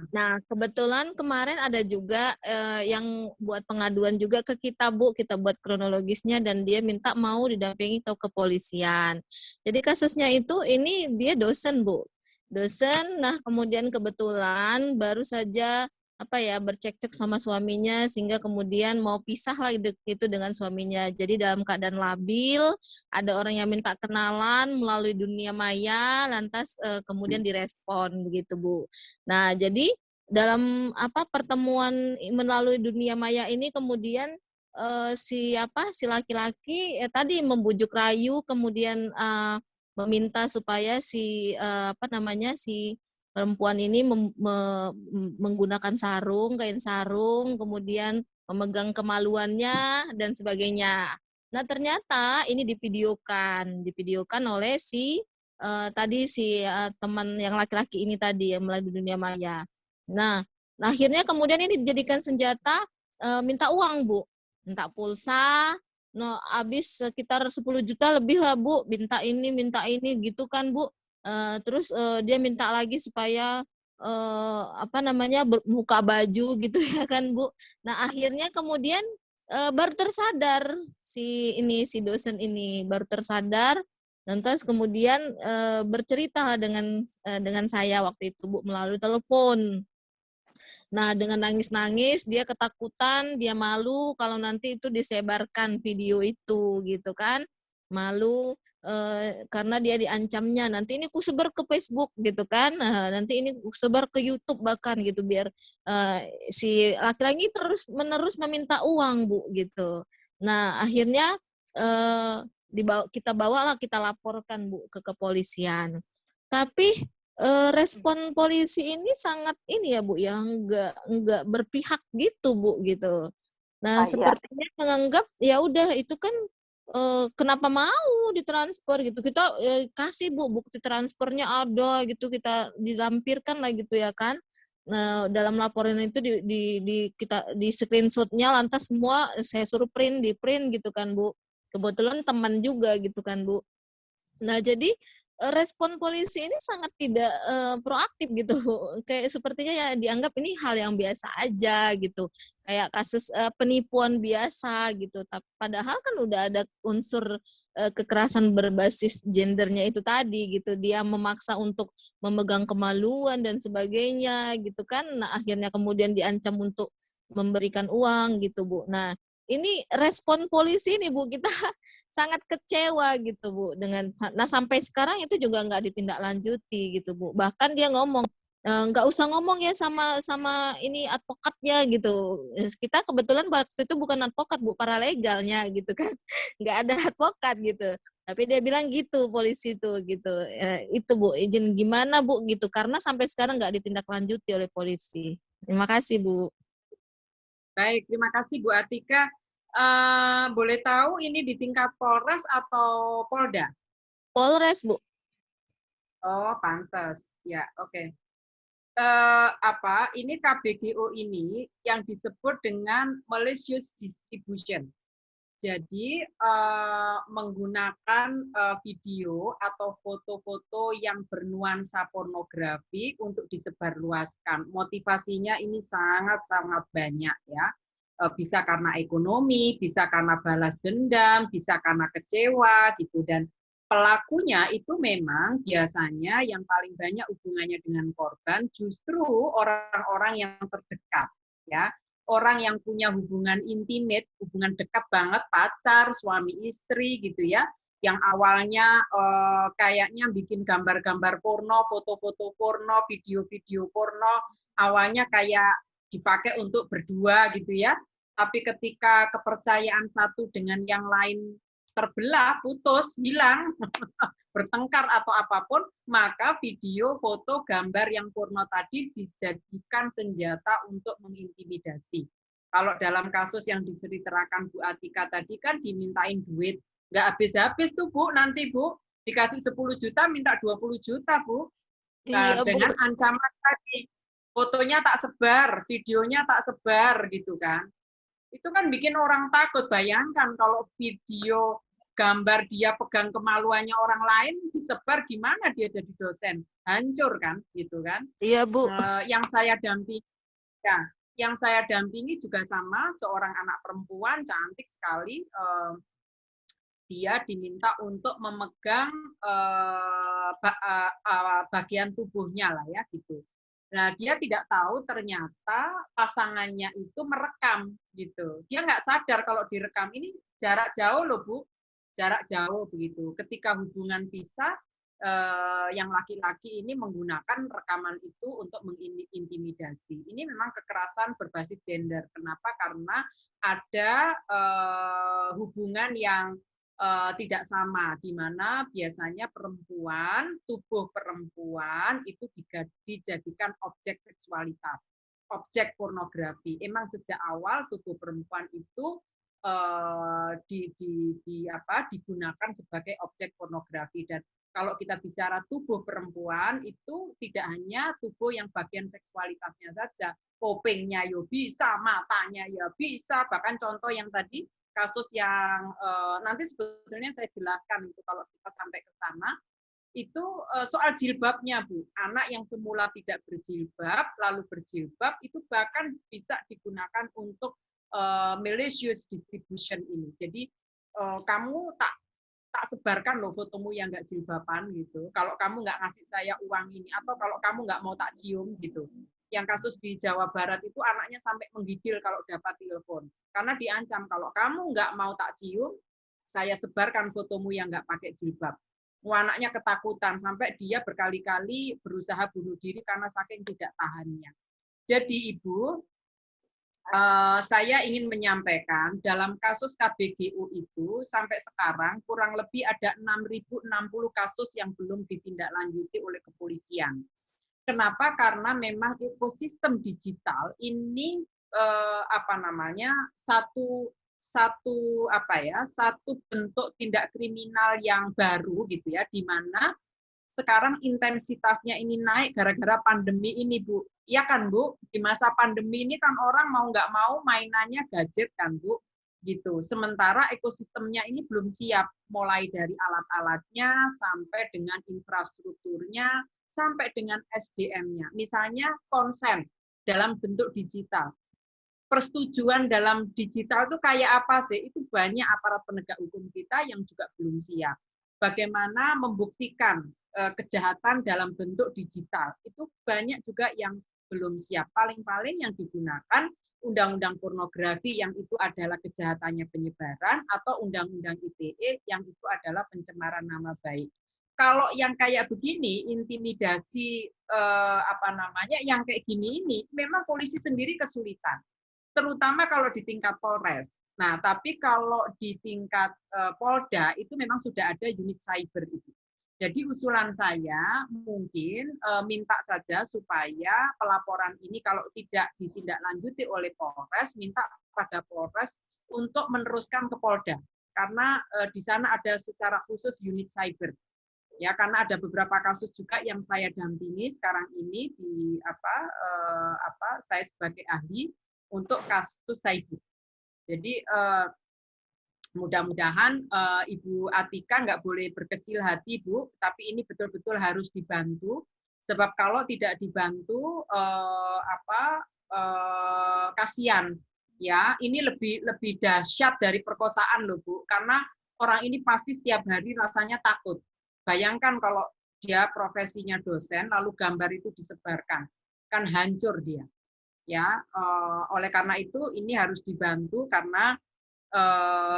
Nah, kebetulan kemarin ada juga yang buat pengaduan juga ke kita Bu, kita buat kronologisnya dan dia minta mau didampingi ke kepolisian. Jadi kasusnya itu ini dia dosen Bu. Dosen, nah kemudian kebetulan baru saja bercekcok sama suaminya sehingga kemudian mau pisah lah itu dengan suaminya. Jadi dalam keadaan labil, ada orang yang minta kenalan melalui dunia maya, lantas kemudian direspon begitu Bu. Nah, jadi dalam pertemuan melalui dunia maya ini kemudian si laki-laki tadi membujuk rayu, kemudian meminta supaya si perempuan ini menggunakan kain sarung, kemudian memegang kemaluannya dan sebagainya. Nah, ternyata ini divideokan oleh teman yang laki-laki ini tadi yang melalui dunia maya. Nah, akhirnya kemudian ini dijadikan senjata minta uang, Bu. Minta pulsa, habis sekitar 10 juta lebih lah, Bu. Minta ini gitu kan, Bu. Terus dia minta lagi supaya buka baju gitu ya kan Bu. Nah akhirnya kemudian baru tersadar si dosen ini baru tersadar, lantas kemudian bercerita dengan saya waktu itu Bu melalui telepon. Nah dengan nangis-nangis dia ketakutan, dia malu kalau nanti itu disebarkan video itu gitu kan. Malu karena dia diancamnya nanti ini kusebar ke Facebook gitu kan, nanti ini kusebar ke YouTube bahkan gitu biar si laki-laki terus menerus meminta uang Bu gitu. Nah akhirnya kita laporkan Bu ke kepolisian. Tapi respon polisi ini sangat ini ya Bu yang enggak berpihak gitu Bu gitu. Nah sepertinya menganggap ya udah itu kan kenapa mau ditransfer gitu, kita kasih Bu bukti transfernya ada gitu, kita dilampirkan lah gitu ya kan. Nah dalam laporan itu kita di screenshotnya lantas semua saya suruh di print gitu kan Bu, kebetulan teman juga gitu kan Bu. Nah jadi respon polisi ini sangat tidak proaktif gitu, kayak sepertinya ya dianggap ini hal yang biasa aja gitu, kayak kasus penipuan biasa gitu. Padahal kan udah ada unsur kekerasan berbasis gendernya itu tadi gitu, dia memaksa untuk memegang kemaluan dan sebagainya gitu kan. Nah akhirnya kemudian diancam untuk memberikan uang gitu Bu. Nah ini respon polisi nih Bu, kita sangat kecewa gitu Bu dengan sampai sekarang itu juga nggak ditindaklanjuti gitu Bu. Bahkan dia ngomong nggak usah ngomong ya sama ini advokatnya gitu. Kita kebetulan waktu itu bukan advokat Bu, paralegalnya gitu kan. Nggak ada advokat gitu. Tapi dia bilang gitu polisi itu gitu. Itu Bu, izin gimana Bu gitu karena sampai sekarang nggak ditindaklanjuti oleh polisi. Terima kasih Bu. Baik, terima kasih Bu Atika. Boleh tahu ini di tingkat Polres atau Polda? Polres, Bu. Oh, pantas. Ya, oke. Ini KBGO ini yang disebut dengan malicious distribution. Jadi menggunakan video atau foto-foto yang bernuansa pornografi untuk disebarluaskan. Motivasinya ini sangat-sangat banyak ya. Bisa karena ekonomi, bisa karena balas dendam, bisa karena kecewa gitu. Dan pelakunya itu memang biasanya yang paling banyak hubungannya dengan korban justru orang-orang yang terdekat ya. Orang yang punya hubungan intimate, hubungan dekat banget, pacar, suami istri gitu ya, yang awalnya kayaknya bikin gambar-gambar porno, foto-foto porno, video-video porno, awalnya kayak dipakai untuk berdua gitu ya, tapi ketika kepercayaan satu dengan yang lain terbelah, putus, hilang, bertengkar atau apapun, maka video, foto, gambar yang porno tadi dijadikan senjata untuk mengintimidasi. Kalau dalam kasus yang diceritakan Bu Atika tadi kan dimintain duit, nggak habis-habis tuh Bu, nanti Bu, dikasih 10 juta, minta 20 juta Bu. Nah, Iya, Bu. dengan ancaman tadi, fotonya tak sebar, videonya tak sebar gitu kan. Itu kan bikin orang takut. Bayangkan kalau video gambar dia pegang kemaluannya orang lain disebar, gimana dia jadi dosen? Hancur kan, gitu kan? Iya, Bu. Yang saya dampingi, ya, yang saya dampingi juga sama seorang anak perempuan cantik sekali. Dia diminta untuk memegang bagian tubuhnya lah ya, gitu. Nah, dia tidak tahu ternyata pasangannya itu merekam gitu. Dia nggak sadar kalau direkam ini jarak jauh loh Bu, jarak jauh begitu. Ketika hubungan pisah, yang laki-laki ini menggunakan rekaman itu untuk mengintimidasi. Ini memang kekerasan berbasis gender. Kenapa? Karena ada hubungan yang tidak sama, di mana biasanya perempuan, tubuh perempuan itu dijadikan objek seksualitas, objek pornografi. Emang sejak awal tubuh perempuan itu digunakan sebagai objek pornografi. Dan kalau kita bicara tubuh perempuan itu tidak hanya tubuh yang bagian seksualitasnya saja, kupingnya ya bisa, matanya ya bisa, bahkan contoh yang tadi kasus yang nanti sebetulnya saya jelaskan itu kalau kita sampai ke sana, itu soal jilbabnya Bu. Anak yang semula tidak berjilbab, lalu berjilbab, itu bahkan bisa digunakan untuk malicious distribution ini. Jadi kamu tak sebarkan loh fotomu yang nggak jilbaban gitu. Kalau kamu nggak ngasih saya uang ini, atau kalau kamu nggak mau tak cium gitu. Yang kasus di Jawa Barat itu anaknya sampai menggigil kalau dapat telepon. Karena diancam, kalau kamu nggak mau tak cium, saya sebarkan fotomu yang nggak pakai jilbab. Anaknya ketakutan, sampai dia berkali-kali berusaha bunuh diri karena saking tidak tahannya. Jadi Ibu, saya ingin menyampaikan dalam kasus KBGU itu sampai sekarang kurang lebih ada 6.060 kasus yang belum ditindaklanjuti oleh kepolisian. Kenapa? Karena memang ekosistem digital ini satu bentuk tindak kriminal yang baru gitu ya, di mana sekarang intensitasnya ini naik gara-gara pandemi ini, Bu. Iya kan, Bu? Di masa pandemi ini kan orang mau nggak mau mainannya gadget kan, Bu. Gitu. Sementara ekosistemnya ini belum siap, mulai dari alat-alatnya sampai dengan infrastrukturnya, sampai dengan SDM-nya. Misalnya konsen dalam bentuk digital. Persetujuan dalam digital itu kayak apa sih? Itu banyak aparat penegak hukum kita yang juga belum siap. Bagaimana membuktikan kejahatan dalam bentuk digital. Itu banyak juga yang belum siap. Paling-paling yang digunakan undang-undang pornografi yang itu adalah kejahatannya penyebaran, atau undang-undang ITE yang itu adalah pencemaran nama baik. Kalau yang kayak begini, intimidasi yang kayak gini ini, memang polisi sendiri kesulitan. Terutama kalau di tingkat Polres. Nah, tapi kalau di tingkat Polda itu memang sudah ada unit cyber itu. Jadi usulan saya mungkin minta saja supaya pelaporan ini kalau tidak ditindaklanjuti oleh Polres, minta pada Polres untuk meneruskan ke Polda. Karena di sana ada secara khusus unit cyber. Ya, karena ada beberapa kasus juga yang saya dampingi sekarang ini di saya sebagai ahli untuk kasus cyber. Jadi mudah-mudahan Ibu Atika nggak boleh berkecil hati, Bu, tapi ini betul-betul harus dibantu. Sebab kalau tidak dibantu, kasihan, ya. Ini lebih dahsyat dari perkosaan, loh, Bu. Karena orang ini pasti setiap hari rasanya takut. Bayangkan kalau dia profesinya dosen, lalu gambar itu disebarkan, kan hancur dia. Ya, oleh karena itu ini harus dibantu karena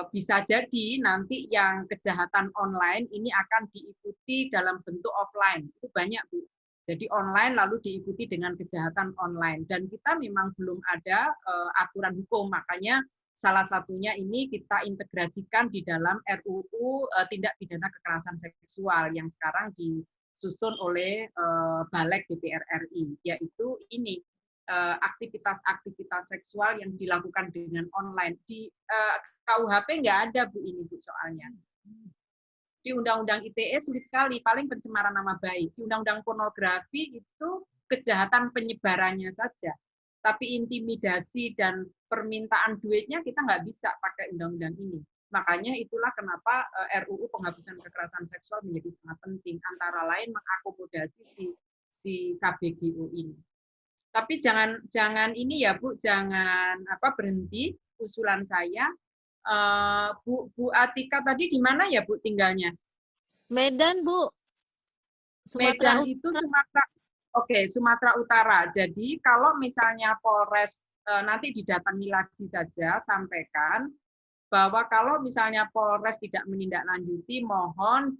bisa jadi nanti yang kejahatan online ini akan diikuti dalam bentuk offline. Itu banyak, Bu. Jadi online lalu diikuti dengan kejahatan online. Dan kita memang belum ada aturan hukum, makanya salah satunya ini kita integrasikan di dalam RUU Tindak Pidana Kekerasan Seksual yang sekarang disusun oleh Balek DPR RI, yaitu ini aktivitas-aktivitas seksual yang dilakukan dengan online. Di KUHP nggak ada, Bu, ini, Bu, soalnya. Di Undang-Undang ITE sulit sekali, paling pencemaran nama baik. Di Undang-Undang Pornografi itu kejahatan penyebarannya saja. Tapi intimidasi dan permintaan duitnya kita nggak bisa pakai undang-undang ini. Makanya itulah kenapa RUU Penghapusan Kekerasan Seksual menjadi sangat penting. Antara lain mengakomodasi si KBGO ini. Tapi jangan ini ya, Bu, jangan berhenti usulan saya. Bu Atika tadi di mana ya, Bu, tinggalnya? Medan, Bu. Medan itu Sumatera. Oke, Sumatera Utara. Jadi kalau misalnya Polres nanti didatangi lagi saja, sampaikan bahwa kalau misalnya Polres tidak menindaklanjuti, mohon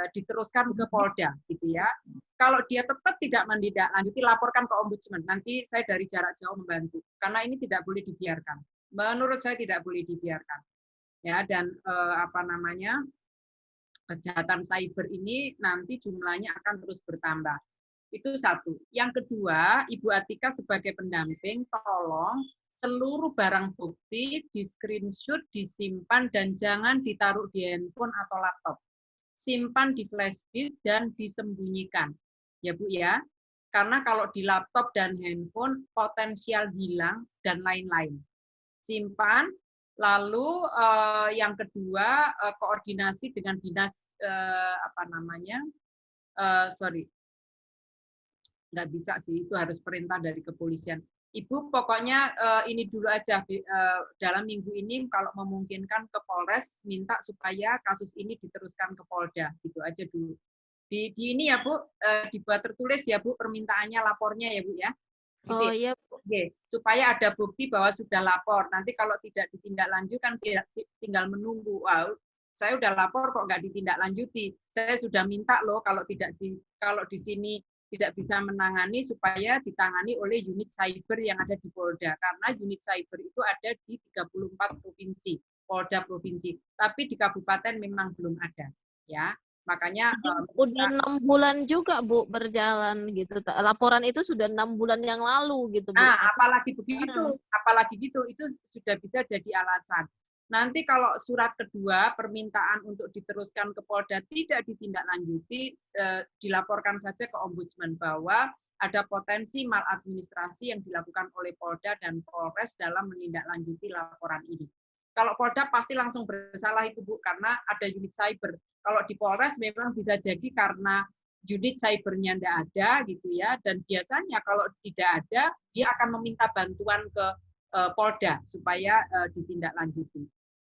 diteruskan ke Polda, gitu ya. Kalau dia tetap tidak menindaklanjuti, laporkan ke Ombudsman. Nanti saya dari jarak jauh membantu, karena ini tidak boleh dibiarkan. Menurut saya tidak boleh dibiarkan. Ya, dan kejahatan cyber ini nanti jumlahnya akan terus bertambah. Itu satu. Yang kedua, Ibu Atika sebagai pendamping, tolong seluruh barang bukti di screenshot, disimpan, dan jangan ditaruh di handphone atau laptop. Simpan di flash disk dan disembunyikan. Ya, Bu, ya. Karena kalau di laptop dan handphone potensial hilang dan lain-lain. Simpan. Lalu yang kedua, koordinasi dengan dinas nggak bisa sih, itu harus perintah dari kepolisian. Ibu pokoknya ini dulu aja, dalam minggu ini kalau memungkinkan ke Polres, minta supaya kasus ini diteruskan ke Polda, gitu aja dulu. Di ini ya, Bu, dibuat tertulis ya, Bu, permintaannya, lapornya ya, Bu, ya. Oh iya, Bu. Oke, supaya ada bukti bahwa sudah lapor. Nanti kalau tidak ditindaklanjuti kan tinggal menunggu. Wow, saya udah lapor kok nggak ditindaklanjuti. Saya sudah minta loh kalau di sini tidak bisa menangani supaya ditangani oleh unit cyber yang ada di Polda. Karena unit cyber itu ada di 34 provinsi, Polda provinsi. Tapi di kabupaten memang belum ada, ya. Makanya udah 6 bulan juga, Bu, berjalan gitu. Laporan itu sudah 6 bulan yang lalu gitu, Bu. Nah, apalagi gitu, itu sudah bisa jadi alasan. Nanti kalau surat kedua permintaan untuk diteruskan ke Polda tidak ditindaklanjuti, dilaporkan saja ke Ombudsman bahwa ada potensi maladministrasi yang dilakukan oleh Polda dan Polres dalam menindaklanjuti laporan ini. Kalau Polda pasti langsung bersalah itu, Bu, karena ada unit cyber. Kalau di Polres memang bisa jadi karena unit cybernya tidak ada, gitu ya. Dan biasanya kalau tidak ada, dia akan meminta bantuan ke Polda supaya ditindaklanjuti.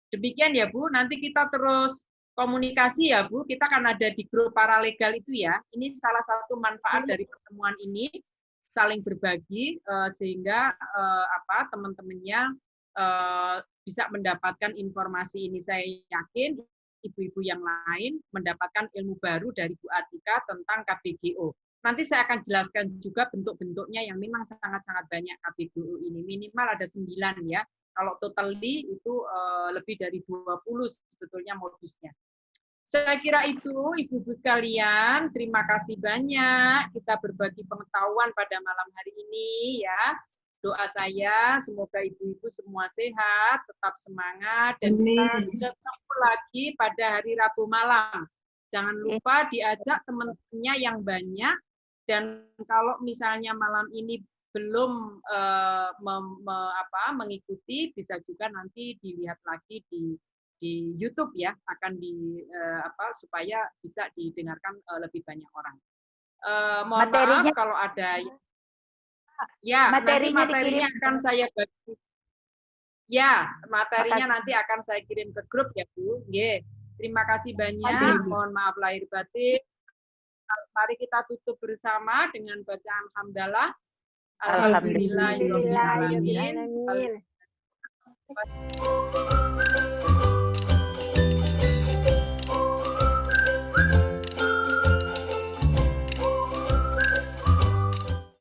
Demikian ya, Bu. Nanti kita terus komunikasi ya, Bu. Kita akan ada di grup paralegal itu ya. Ini salah satu manfaat dari pertemuan ini, saling berbagi sehingga teman-temannya bisa mendapatkan informasi ini. Saya yakin ibu-ibu yang lain mendapatkan ilmu baru dari Bu Atika tentang KBGO. Nanti saya akan jelaskan juga bentuk-bentuknya yang memang sangat-sangat banyak KBGO ini. Minimal ada 9 ya. Kalau totally itu lebih dari 20 sebetulnya modusnya. Saya kira itu, ibu-ibu sekalian. Terima kasih banyak. Kita berbagi pengetahuan pada malam hari ini ya. Doa saya semoga ibu-ibu semua sehat, tetap semangat, dan kita ketemu lagi pada hari Rabu malam. Jangan lupa diajak teman-temannya yang banyak, dan kalau misalnya malam ini belum mengikuti, bisa juga nanti dilihat lagi di YouTube ya, akan supaya bisa didengarkan lebih banyak orang. Mohon Materinya- maaf kalau ada ya, materinya nanti materinya akan saya bagi. Ya, materinya Makasih. nanti akan saya kirim ke grup ya, Bu. Nggih. Terima kasih banyak. Makasih, Bu. Mohon maaf lahir batin. Mari kita tutup bersama dengan bacaan hamdalah. Alhamdulillah. Alhamdulillahirabbil alamin.